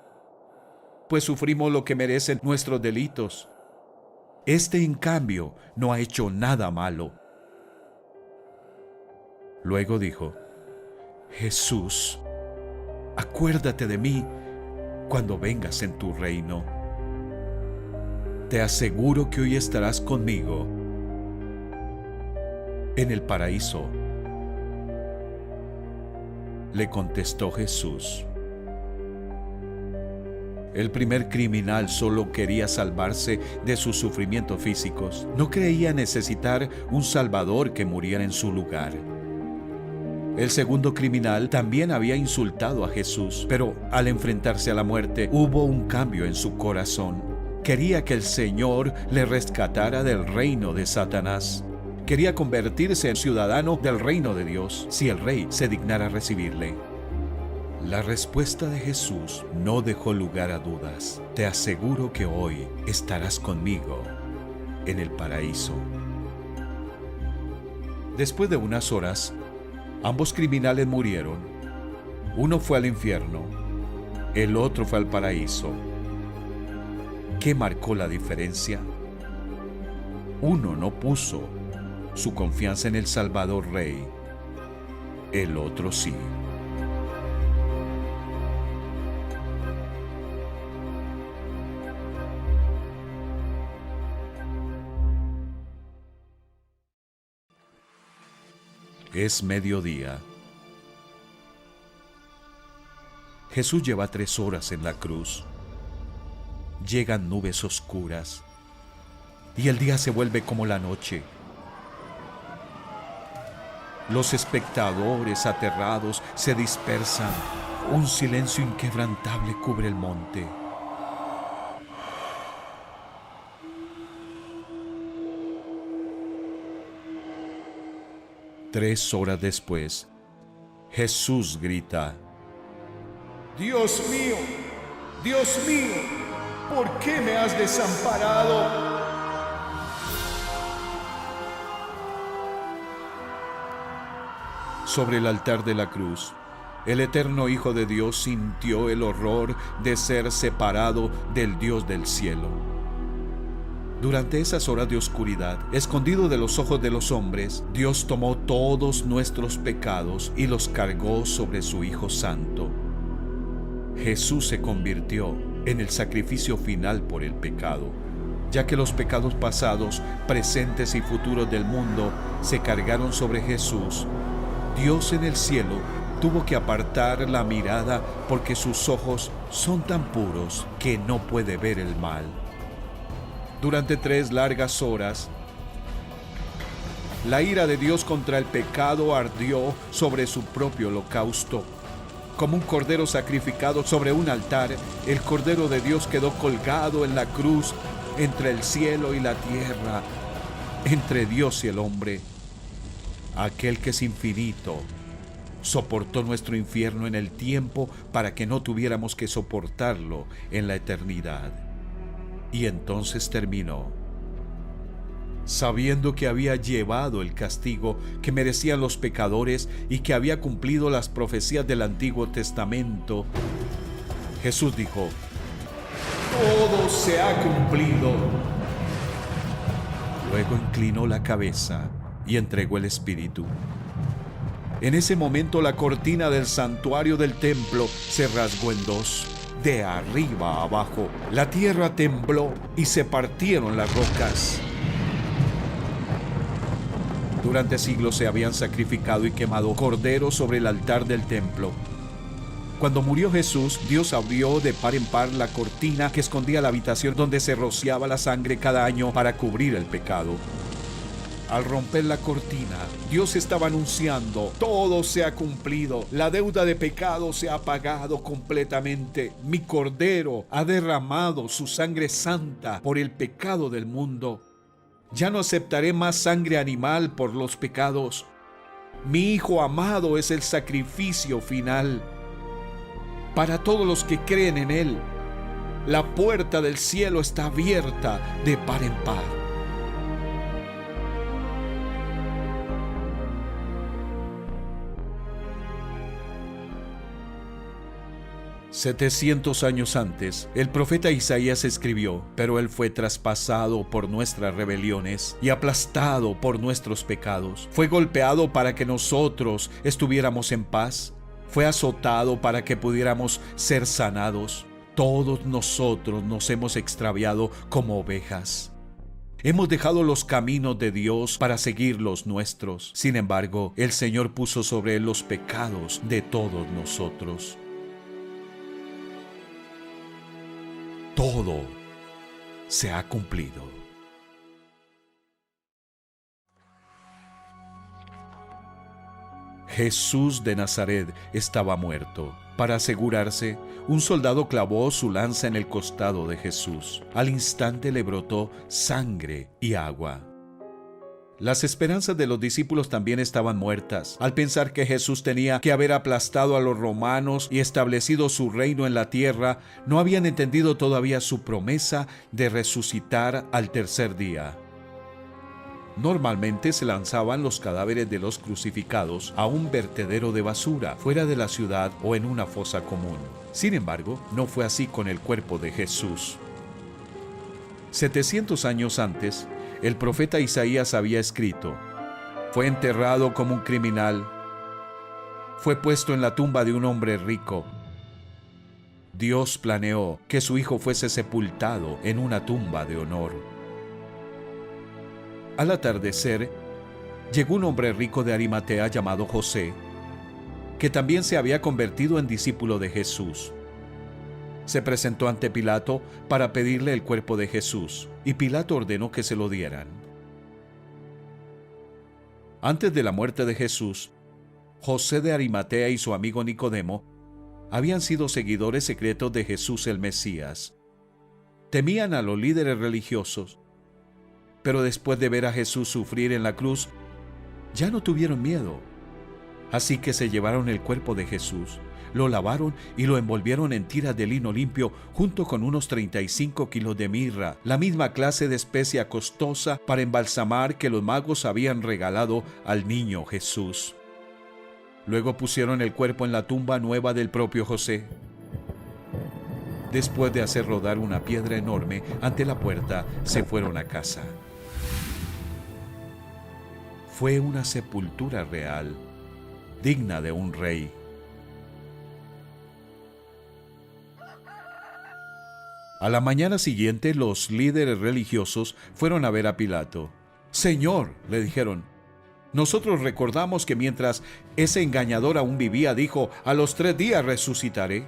pues sufrimos lo que merecen nuestros delitos. Este, en cambio, no ha hecho nada malo. Luego dijo: Jesús, acuérdate de mí cuando vengas en tu reino. Te aseguro que hoy estarás conmigo en el paraíso. Le contestó Jesús. El primer criminal solo quería salvarse de sus sufrimientos físicos. No creía necesitar un salvador que muriera en su lugar. El segundo criminal también había insultado a Jesús, pero al enfrentarse a la muerte hubo un cambio en su corazón. Quería que el Señor le rescatara del reino de Satanás. Quería convertirse en ciudadano del reino de Dios, si el rey se dignara recibirle. La respuesta de Jesús no dejó lugar a dudas. Te aseguro que hoy estarás conmigo en el paraíso. Después de unas horas, ambos criminales murieron. Uno fue al infierno, el otro fue al paraíso. ¿Qué marcó la diferencia? Uno no puso su confianza en el Salvador Rey, el otro sí. Es mediodía. Jesús lleva 3 horas en la cruz. Llegan nubes oscuras y el día se vuelve como la noche. Los espectadores aterrados se dispersan. Un silencio inquebrantable cubre el monte. Tres horas después, Jesús grita: Dios mío, ¿por qué me has desamparado? Sobre el altar de la cruz, el eterno Hijo de Dios sintió el horror de ser separado del Dios del cielo. Durante esas horas de oscuridad, escondido de los ojos de los hombres, Dios tomó todos nuestros pecados y los cargó sobre su Hijo Santo. Jesús se convirtió en el sacrificio final por el pecado, ya que los pecados pasados, presentes y futuros del mundo se cargaron sobre Jesús. Dios en el cielo tuvo que apartar la mirada porque sus ojos son tan puros que no puede ver el mal. Durante 3 largas horas, la ira de Dios contra el pecado ardió sobre su propio holocausto. Como un cordero sacrificado sobre un altar, el Cordero de Dios quedó colgado en la cruz entre el cielo y la tierra, entre Dios y el hombre. Aquel que es infinito soportó nuestro infierno en el tiempo para que no tuviéramos que soportarlo en la eternidad. Y entonces terminó, sabiendo que había llevado el castigo que merecían los pecadores y que había cumplido las profecías del Antiguo Testamento. Jesús dijo: todo se ha cumplido. Luego inclinó la cabeza y entregó el Espíritu. En ese momento la cortina del santuario del templo se rasgó en 2. De arriba a abajo, la tierra tembló y se partieron las rocas. Durante siglos se habían sacrificado y quemado corderos sobre el altar del templo. Cuando murió Jesús, Dios abrió de par en par la cortina que escondía la habitación donde se rociaba la sangre cada año para cubrir el pecado. Al romper la cortina, Dios estaba anunciando: todo se ha cumplido, la deuda de pecado se ha pagado completamente. Mi Cordero ha derramado su sangre santa por el pecado del mundo. Ya no aceptaré más sangre animal por los pecados. Mi Hijo amado es el sacrificio final. Para todos los que creen en Él, la puerta del cielo está abierta de par en par. «700 años antes, el profeta Isaías escribió: pero Él fue traspasado por nuestras rebeliones y aplastado por nuestros pecados. Fue golpeado para que nosotros estuviéramos en paz. Fue azotado para que pudiéramos ser sanados. Todos nosotros nos hemos extraviado como ovejas. Hemos dejado los caminos de Dios para seguir los nuestros. Sin embargo, el Señor puso sobre Él los pecados de todos nosotros». Todo se ha cumplido. Jesús de Nazaret estaba muerto. Para asegurarse, un soldado clavó su lanza en el costado de Jesús. Al instante le brotó sangre y agua. Las esperanzas de los discípulos también estaban muertas. Al pensar que Jesús tenía que haber aplastado a los romanos y establecido su reino en la tierra, no habían entendido todavía su promesa de resucitar al tercer día. Normalmente se lanzaban los cadáveres de los crucificados a un vertedero de basura fuera de la ciudad o en una fosa común. Sin embargo, no fue así con el cuerpo de Jesús. 700 años antes, el profeta Isaías había escrito: fue enterrado como un criminal, fue puesto en la tumba de un hombre rico. Dios planeó que su hijo fuese sepultado en una tumba de honor. Al atardecer, llegó un hombre rico de Arimatea llamado José, que también se había convertido en discípulo de Jesús. Se presentó ante Pilato para pedirle el cuerpo de Jesús, y Pilato ordenó que se lo dieran. Antes de la muerte de Jesús, José de Arimatea y su amigo Nicodemo habían sido seguidores secretos de Jesús el Mesías. Temían a los líderes religiosos, pero después de ver a Jesús sufrir en la cruz, ya no tuvieron miedo. Así que se llevaron el cuerpo de Jesús, lo lavaron y lo envolvieron en tiras de lino limpio junto con unos 35 kilos de mirra, la misma clase de especia costosa para embalsamar que los magos habían regalado al niño Jesús. Luego pusieron el cuerpo en la tumba nueva del propio José. Después de hacer rodar una piedra enorme ante la puerta, se fueron a casa. Fue una sepultura real, digna de un rey. A la mañana siguiente, los líderes religiosos fueron a ver a Pilato. «Señor», le dijeron, «nosotros recordamos que mientras ese engañador aún vivía, dijo: a los 3 días resucitaré.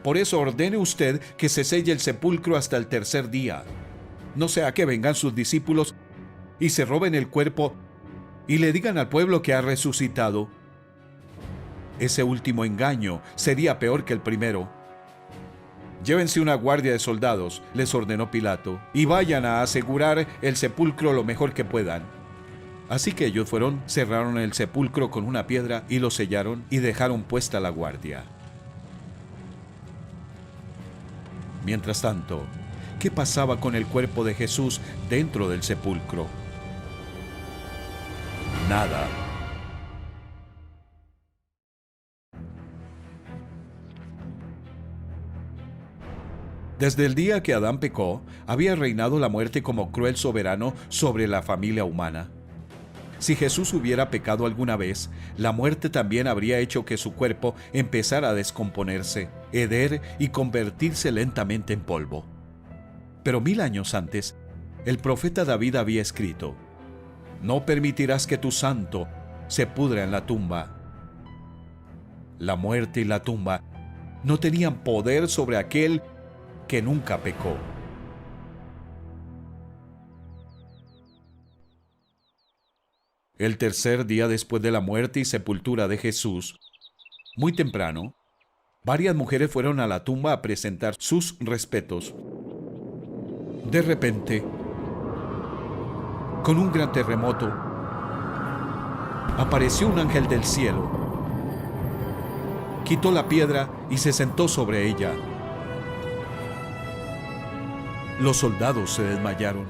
Por eso ordene usted que se selle el sepulcro hasta el tercer día. No sea que vengan sus discípulos y se roben el cuerpo y le digan al pueblo que ha resucitado. Ese último engaño sería peor que el primero». «Llévense una guardia de soldados», les ordenó Pilato, «y vayan a asegurar el sepulcro lo mejor que puedan». Así que ellos fueron, cerraron el sepulcro con una piedra y lo sellaron y dejaron puesta la guardia. Mientras tanto, ¿qué pasaba con el cuerpo de Jesús dentro del sepulcro? Nada. Desde el día que Adán pecó, había reinado la muerte como cruel soberano sobre la familia humana. Si Jesús hubiera pecado alguna vez, la muerte también habría hecho que su cuerpo empezara a descomponerse, heder y convertirse lentamente en polvo. Pero 1000 años antes, el profeta David había escrito: no permitirás que tu santo se pudra en la tumba. La muerte y la tumba no tenían poder sobre aquel que nunca pecó. El tercer día después de la muerte y sepultura de Jesús, muy temprano, varias mujeres fueron a la tumba a presentar sus respetos. De repente, con un gran terremoto, apareció un ángel del cielo, quitó la piedra y se sentó sobre ella. Los soldados se desmayaron,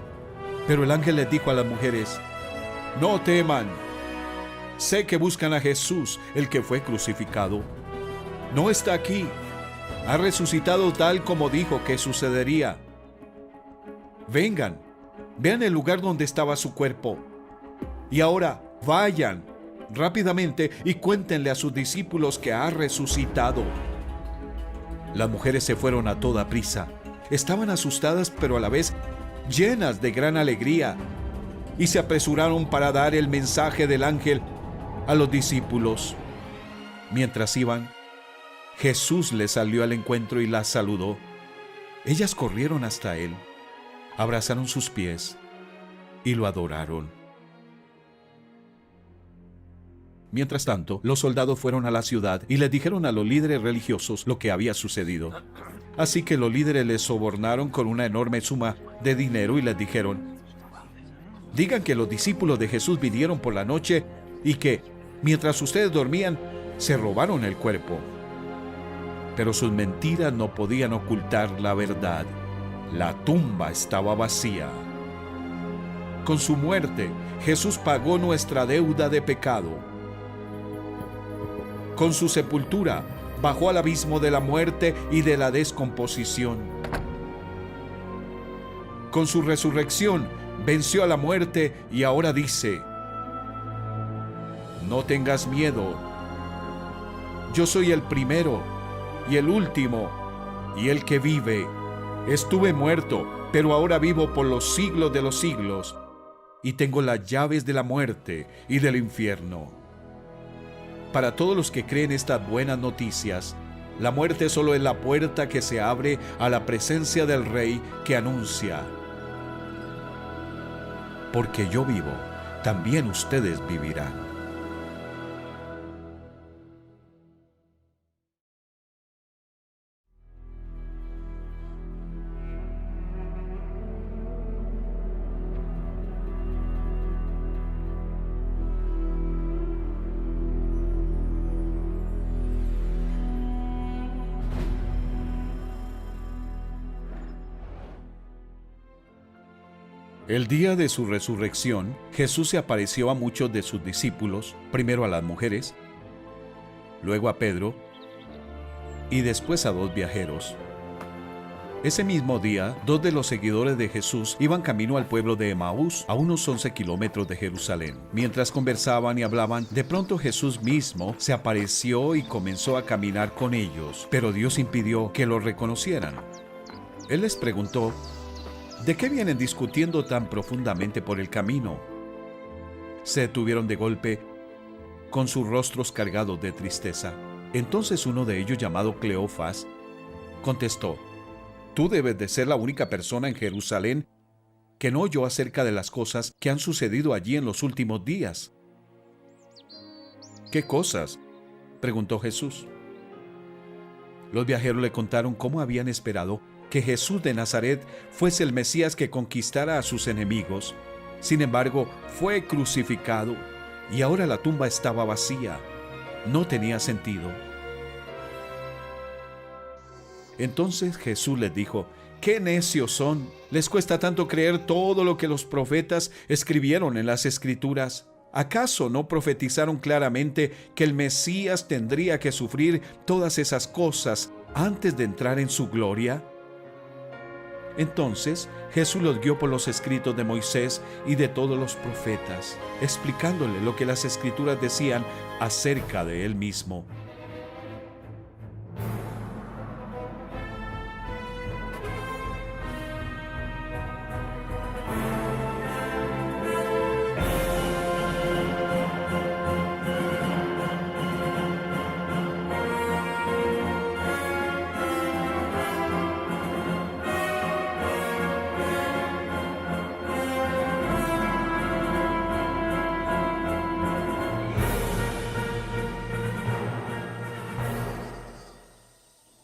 pero el ángel les dijo a las mujeres: no teman, sé que buscan a Jesús, el que fue crucificado. No está aquí, ha resucitado tal como dijo que sucedería. Vengan, vean el lugar donde estaba su cuerpo. Y ahora vayan rápidamente y cuéntenle a sus discípulos que ha resucitado. Las mujeres se fueron a toda prisa. Estaban asustadas, pero a la vez llenas de gran alegría, y se apresuraron para dar el mensaje del ángel a los discípulos. Mientras iban, Jesús les salió al encuentro y las saludó. Ellas corrieron hasta él, abrazaron sus pies y lo adoraron. Mientras tanto, los soldados fueron a la ciudad y les dijeron a los líderes religiosos lo que había sucedido. Así que los líderes les sobornaron con una enorme suma de dinero y les dijeron: digan que los discípulos de Jesús vinieron por la noche y que, mientras ustedes dormían, se robaron el cuerpo. Pero sus mentiras no podían ocultar la verdad. La tumba estaba vacía. Con su muerte, Jesús pagó nuestra deuda de pecado. Con su sepultura, bajó al abismo de la muerte y de la descomposición. Con su resurrección, venció a la muerte y ahora dice: no tengas miedo. Yo soy el primero y el último y el que vive. Estuve muerto, pero ahora vivo por los siglos de los siglos y tengo las llaves de la muerte y del infierno. Para todos los que creen estas buenas noticias, la muerte solo es la puerta que se abre a la presencia del Rey que anuncia: porque yo vivo, también ustedes vivirán. El día de su resurrección, Jesús se apareció a muchos de sus discípulos, primero a las mujeres, luego a Pedro y después a 2 viajeros. Ese mismo día, 2 de los seguidores de Jesús iban camino al pueblo de Emaús, a unos 11 kilómetros de Jerusalén. Mientras conversaban y hablaban, de pronto Jesús mismo se apareció y comenzó a caminar con ellos, pero Dios impidió que lo reconocieran. Él les preguntó: ¿de qué vienen discutiendo tan profundamente por el camino? Se detuvieron de golpe, con sus rostros cargados de tristeza. Entonces uno de ellos, llamado Cleofas, contestó: tú debes de ser la única persona en Jerusalén que no oyó acerca de las cosas que han sucedido allí en los últimos días. ¿Qué cosas?, preguntó Jesús. Los viajeros le contaron cómo habían esperado que Jesús de Nazaret fuese el Mesías que conquistara a sus enemigos. Sin embargo, fue crucificado y ahora la tumba estaba vacía. No tenía sentido. Entonces Jesús les dijo: ¡qué necios son! Les cuesta tanto creer todo lo que los profetas escribieron en las Escrituras. ¿Acaso no profetizaron claramente que el Mesías tendría que sufrir todas esas cosas antes de entrar en su gloria? Entonces Jesús los guió por los escritos de Moisés y de todos los profetas, explicándole lo que las Escrituras decían acerca de él mismo.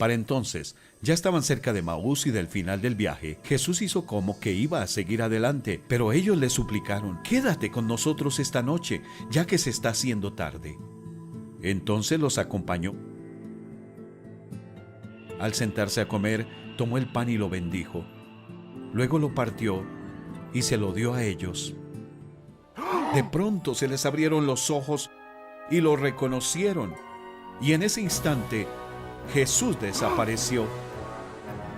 Para entonces, ya estaban cerca de Maús y del final del viaje. Jesús hizo como que iba a seguir adelante, pero ellos le suplicaron: quédate con nosotros esta noche, ya que se está haciendo tarde. Entonces los acompañó. Al sentarse a comer, tomó el pan y lo bendijo. Luego lo partió y se lo dio a ellos. De pronto se les abrieron los ojos y lo reconocieron. Y en ese instante, Jesús desapareció.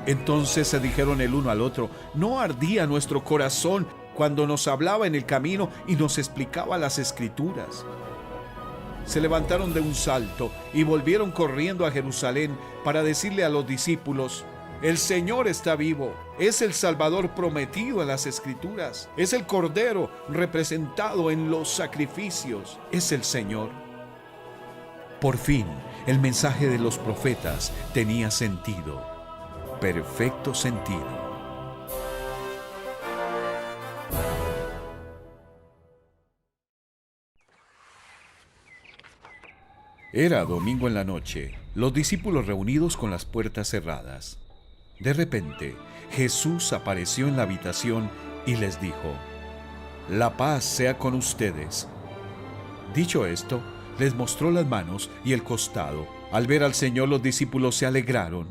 Entonces se dijeron el uno al otro: ¿no ardía nuestro corazón cuando nos hablaba en el camino y nos explicaba las Escrituras? Se levantaron de un salto y volvieron corriendo a Jerusalén para decirle a los discípulos: el Señor está vivo, es el Salvador prometido en las Escrituras, es el Cordero representado en los sacrificios, es el Señor. Por fin, el mensaje de los profetas tenía sentido, perfecto sentido. Era domingo en la noche, los discípulos reunidos con las puertas cerradas. De repente, Jesús apareció en la habitación y les dijo: «La paz sea con ustedes». Dicho esto, les mostró las manos y el costado. Al ver al Señor, los discípulos se alegraron.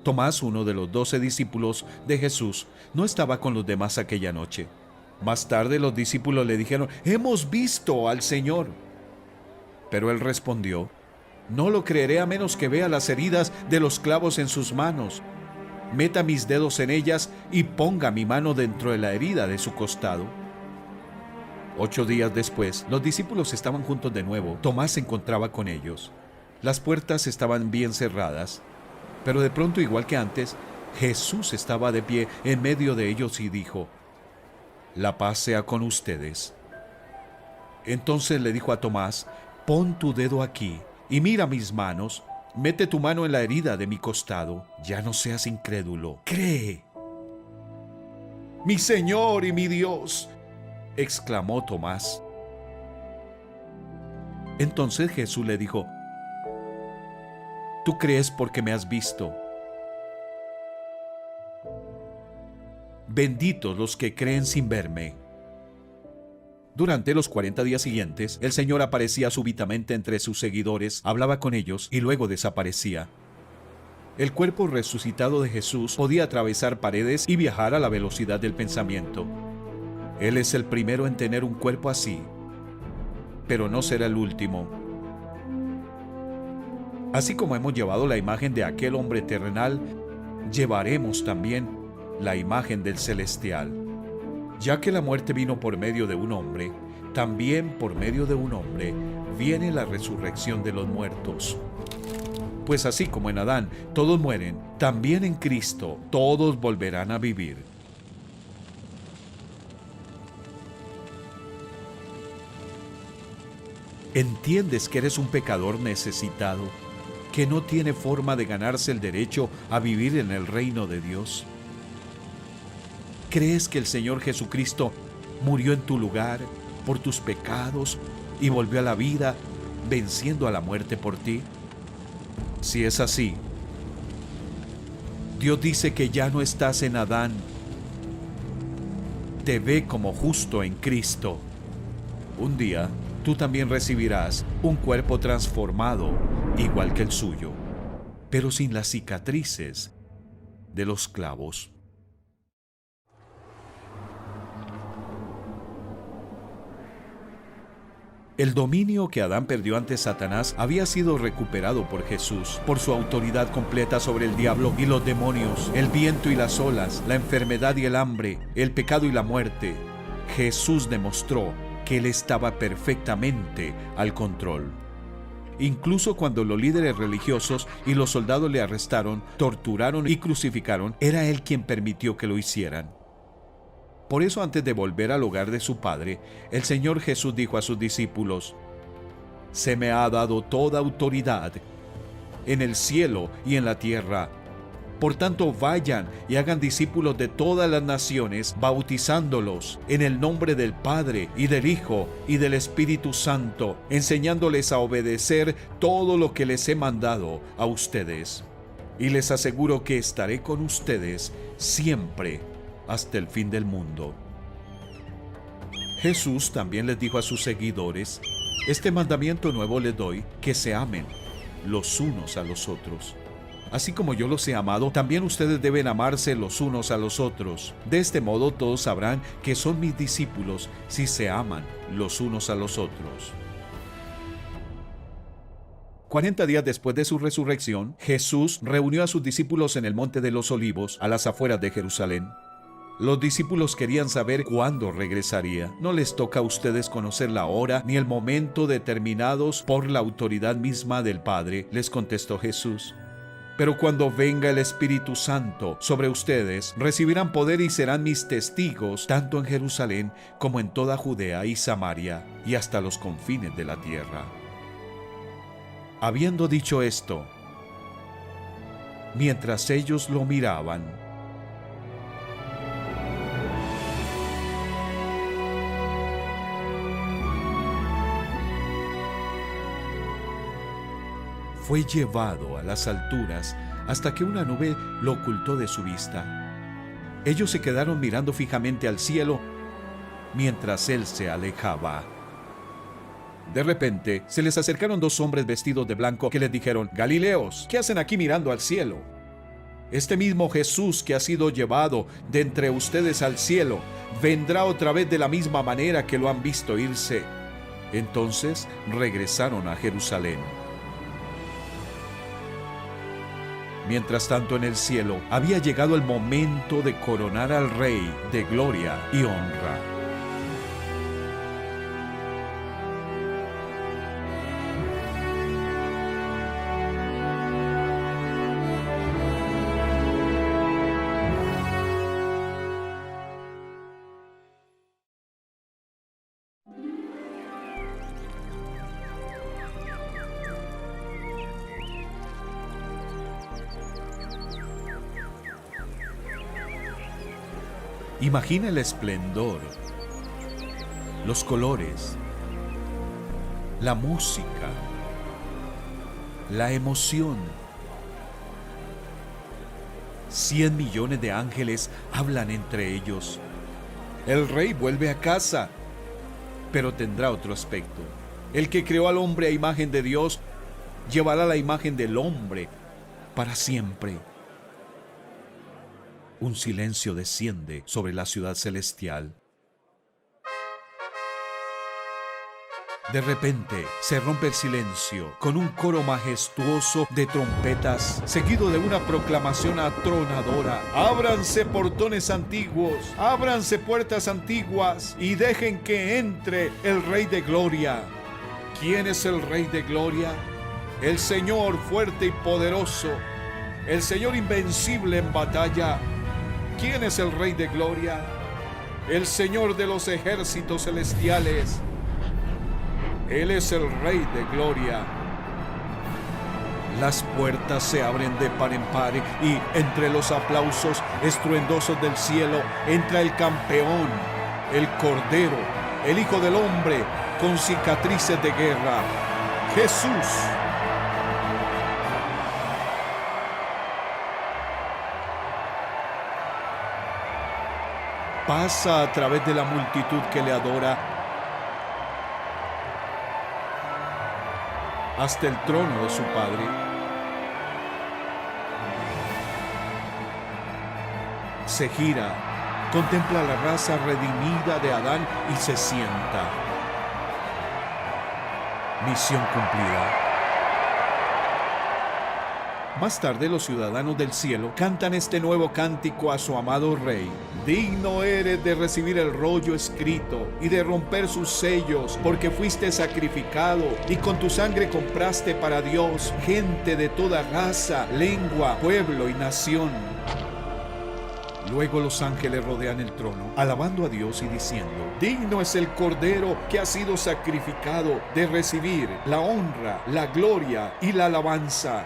Tomás, uno de los 12 discípulos de Jesús, no estaba con los demás aquella noche. Más tarde los discípulos le dijeron: «Hemos visto al Señor». Pero él respondió: «No lo creeré a menos que vea las heridas de los clavos en sus manos, meta mis dedos en ellas y ponga mi mano dentro de la herida de su costado». 8 días después, los discípulos estaban juntos de nuevo. Tomás se encontraba con ellos. Las puertas estaban bien cerradas, pero de pronto, igual que antes, Jesús estaba de pie en medio de ellos y dijo: «La paz sea con ustedes». Entonces le dijo a Tomás: «Pon tu dedo aquí y mira mis manos, mete tu mano en la herida de mi costado, ya no seas incrédulo, cree». «Mi Señor y mi Dios», exclamó Tomás. Entonces Jesús le dijo: «Tú crees porque me has visto. Benditos los que creen sin verme». Durante los 40 días siguientes, el Señor aparecía súbitamente entre sus seguidores, hablaba con ellos y luego desaparecía. El cuerpo resucitado de Jesús podía atravesar paredes y viajar a la velocidad del pensamiento. Él es el primero en tener un cuerpo así, pero no será el último. Así como hemos llevado la imagen de aquel hombre terrenal, llevaremos también la imagen del celestial. Ya que la muerte vino por medio de un hombre, también por medio de un hombre viene la resurrección de los muertos. Pues así como en Adán todos mueren, también en Cristo todos volverán a vivir. ¿Entiendes que eres un pecador necesitado, que no tiene forma de ganarse el derecho a vivir en el reino de Dios? ¿Crees que el Señor Jesucristo murió en tu lugar por tus pecados y volvió a la vida, venciendo a la muerte por ti? Si es así, Dios dice que ya no estás en Adán. Te ve como justo en Cristo. Un día, tú también recibirás un cuerpo transformado, igual que el suyo, pero sin las cicatrices de los clavos. El dominio que Adán perdió ante Satanás había sido recuperado por Jesús, por su autoridad completa sobre el diablo y los demonios, el viento y las olas, la enfermedad y el hambre, el pecado y la muerte. Jesús demostró que Él estaba perfectamente al control. Incluso cuando los líderes religiosos y los soldados le arrestaron, torturaron y crucificaron, era Él quien permitió que lo hicieran. Por eso, antes de volver al hogar de su Padre, el Señor Jesús dijo a sus discípulos: «Se me ha dado toda autoridad en el cielo y en la tierra. Por tanto, vayan y hagan discípulos de todas las naciones, bautizándolos en el nombre del Padre y del Hijo y del Espíritu Santo, enseñándoles a obedecer todo lo que les he mandado a ustedes. y les aseguro que estaré con ustedes siempre hasta el fin del mundo. Jesús también les dijo a sus seguidores: este mandamiento nuevo les doy, que se amen los unos a los otros. Así como yo los he amado, también ustedes deben amarse los unos a los otros. De este modo todos sabrán que son mis discípulos si se aman los unos a los otros. 40 días después de su resurrección, Jesús reunió a sus discípulos en el Monte de los Olivos, a las afueras de Jerusalén. Los discípulos querían saber cuándo regresaría. No les toca a ustedes conocer la hora ni el momento determinados por la autoridad misma del Padre, les contestó Jesús. Pero cuando venga el Espíritu Santo sobre ustedes, recibirán poder y serán mis testigos, tanto en Jerusalén como en toda Judea y Samaria, y hasta los confines de la tierra. Habiendo dicho esto, mientras ellos lo miraban, fue llevado a las alturas hasta que una nube lo ocultó de su vista. Ellos se quedaron mirando fijamente al cielo mientras él se alejaba. De repente, se les acercaron dos hombres vestidos de blanco que les dijeron: Galileos, ¿qué hacen aquí mirando al cielo? Este mismo Jesús que ha sido llevado de entre ustedes al cielo, vendrá otra vez de la misma manera que lo han visto irse. Entonces regresaron a Jerusalén. Mientras tanto, en el cielo había llegado el momento de coronar al Rey de gloria y honra. Imagina el esplendor, los colores, la música, la emoción. 100 millones de ángeles hablan entre ellos. El rey vuelve a casa, pero tendrá otro aspecto. El que creó al hombre a imagen de Dios llevará la imagen del hombre para siempre. Un silencio desciende sobre la ciudad celestial. De repente se rompe el silencio con un coro majestuoso de trompetas, seguido de una proclamación atronadora: ábranse portones antiguos, ábranse puertas antiguas y dejen que entre el Rey de Gloria. ¿Quién es el Rey de Gloria? El Señor fuerte y poderoso, el Señor invencible en batalla. ¿Quién es el Rey de Gloria? El Señor de los ejércitos celestiales. Él es el Rey de Gloria. Las puertas se abren de par en par y entre los aplausos estruendosos del cielo entra el campeón, el Cordero, el Hijo del Hombre con cicatrices de guerra, Jesús. Pasa a través de la multitud que le adora hasta el trono de su Padre. Se gira, contempla la raza redimida de Adán y se sienta. Misión cumplida. Más tarde, los ciudadanos del cielo cantan este nuevo cántico a su amado Rey. Digno eres de recibir el rollo escrito y de romper sus sellos, porque fuiste sacrificado y con tu sangre compraste para Dios gente de toda raza, lengua, pueblo y nación. Luego los ángeles rodean el trono, alabando a Dios y diciendo: digno es el Cordero que ha sido sacrificado de recibir la honra, la gloria y la alabanza.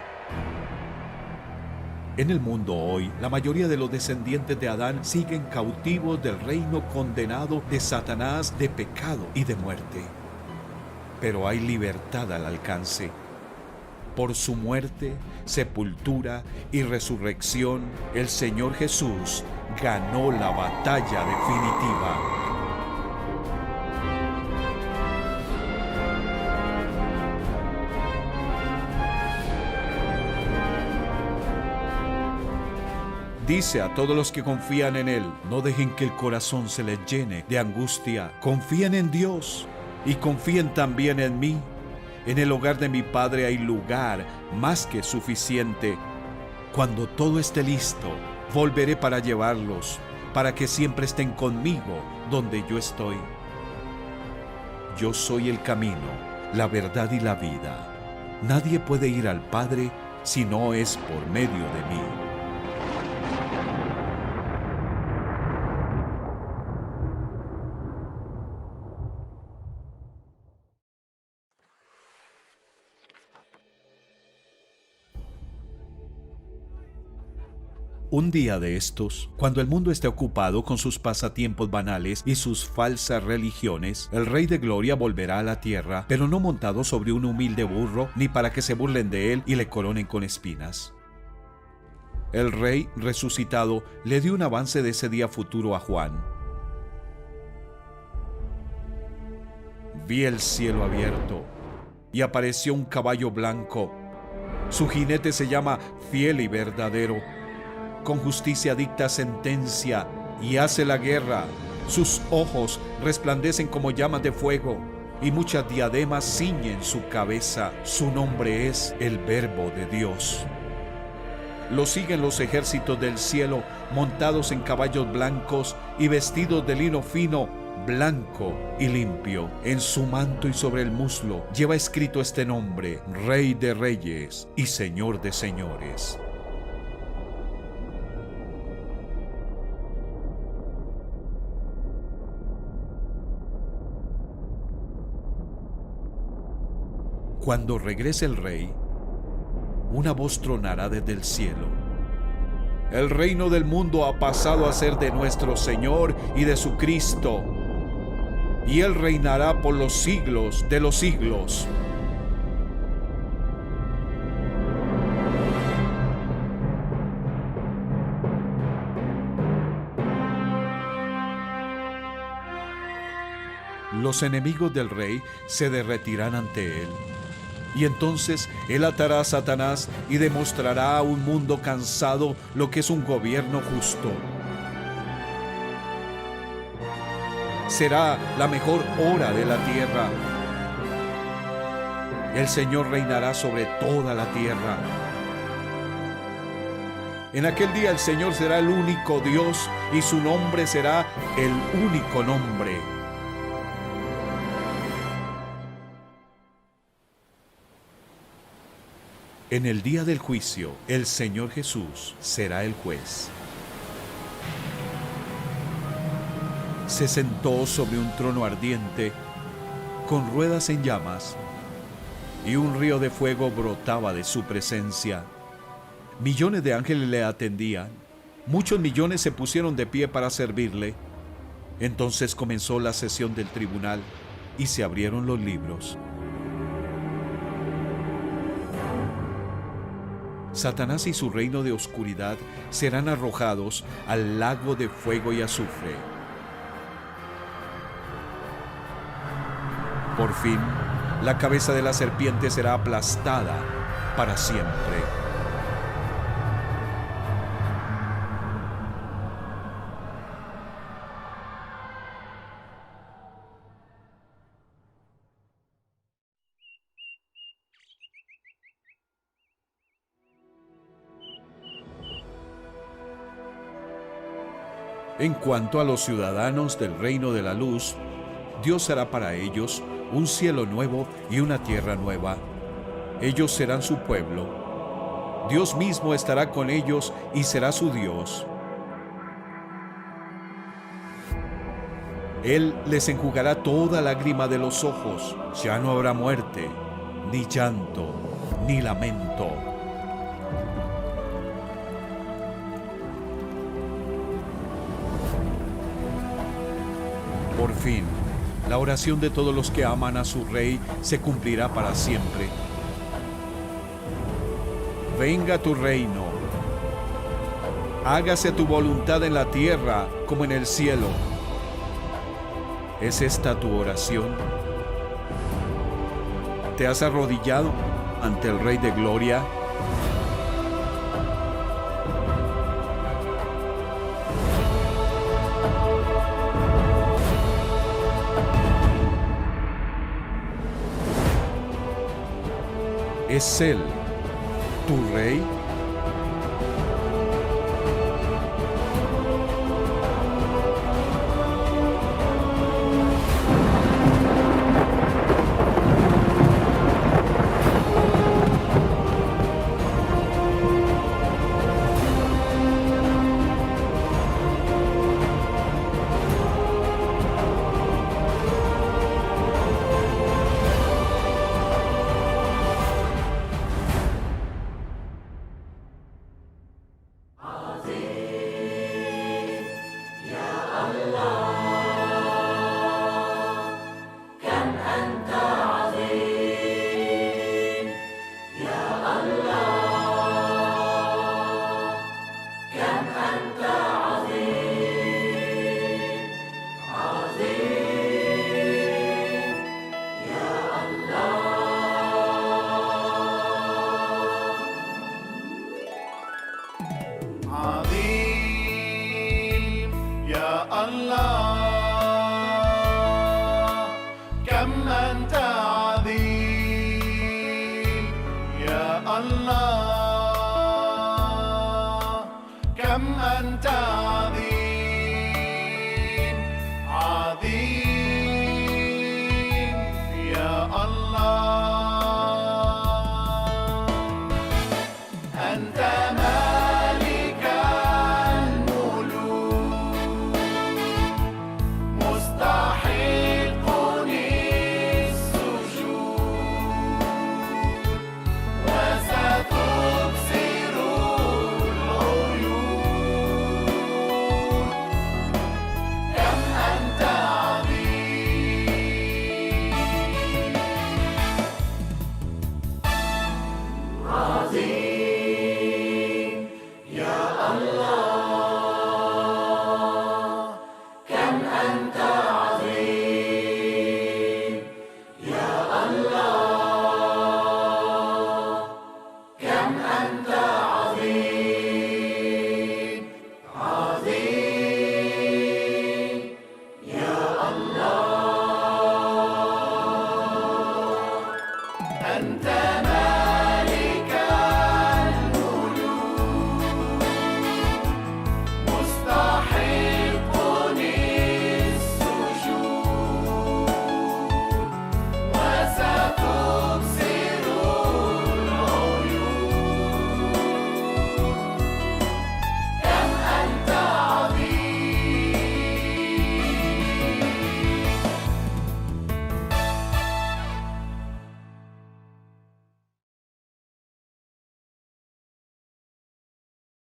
En el mundo hoy, la mayoría de los descendientes de Adán siguen cautivos del reino condenado de Satanás, de pecado y de muerte. Pero hay libertad al alcance. Por su muerte, sepultura y resurrección, el Señor Jesús ganó la batalla definitiva. Dice a todos los que confían en Él, no dejen que el corazón se les llene de angustia. Confíen en Dios y confíen también en mí. En el hogar de mi Padre hay lugar más que suficiente. Cuando todo esté listo, volveré para llevarlos, para que siempre estén conmigo donde yo estoy. Yo soy el camino, la verdad y la vida. Nadie puede ir al Padre si no es por medio de mí. Un día de estos, cuando el mundo esté ocupado con sus pasatiempos banales y sus falsas religiones, el Rey de Gloria volverá a la tierra, pero no montado sobre un humilde burro, ni para que se burlen de él y le coronen con espinas. El Rey resucitado le dio un avance de ese día futuro a Juan. Vi el cielo abierto y apareció un caballo blanco. Su jinete se llama Fiel y Verdadero. Con justicia dicta sentencia y hace la guerra. Sus ojos resplandecen como llamas de fuego y muchas diademas ciñen su cabeza. Su nombre es el Verbo de Dios. Lo siguen los ejércitos del cielo, montados en caballos blancos y vestidos de lino fino, blanco y limpio. En su manto y sobre el muslo lleva escrito este nombre: Rey de Reyes y Señor de Señores. Cuando regrese el Rey, una voz tronará desde el cielo: el reino del mundo ha pasado a ser de nuestro Señor y de su Cristo, y Él reinará por los siglos de los siglos. Los enemigos del Rey se derretirán ante Él. Y entonces Él atará a Satanás y demostrará a un mundo cansado lo que es un gobierno justo. Será la mejor hora de la tierra. El Señor reinará sobre toda la tierra. En aquel día el Señor será el único Dios y su nombre será el único nombre. En el día del juicio, el Señor Jesús será el juez. Se sentó sobre un trono ardiente, con ruedas en llamas, y un río de fuego brotaba de su presencia. Millones de ángeles le atendían, muchos millones se pusieron de pie para servirle. Entonces comenzó la sesión del tribunal y se abrieron los libros. Satanás y su reino de oscuridad serán arrojados al lago de fuego y azufre. Por fin, la cabeza de la serpiente será aplastada para siempre. En cuanto a los ciudadanos del reino de la luz, Dios hará para ellos un cielo nuevo y una tierra nueva. Ellos serán su pueblo. Dios mismo estará con ellos y será su Dios. Él les enjugará toda lágrima de los ojos. Ya no habrá muerte, ni llanto, ni lamento. Por fin, la oración de todos los que aman a su Rey se cumplirá para siempre. venga tu reino. Hágase tu voluntad en la tierra como en el cielo. ¿Es esta tu oración? ¿Te has arrodillado ante el Rey de Gloria? ¿Es Él tu Rey? عظيم يا الله كم أنت عظيم يا الله كم أنت عظيم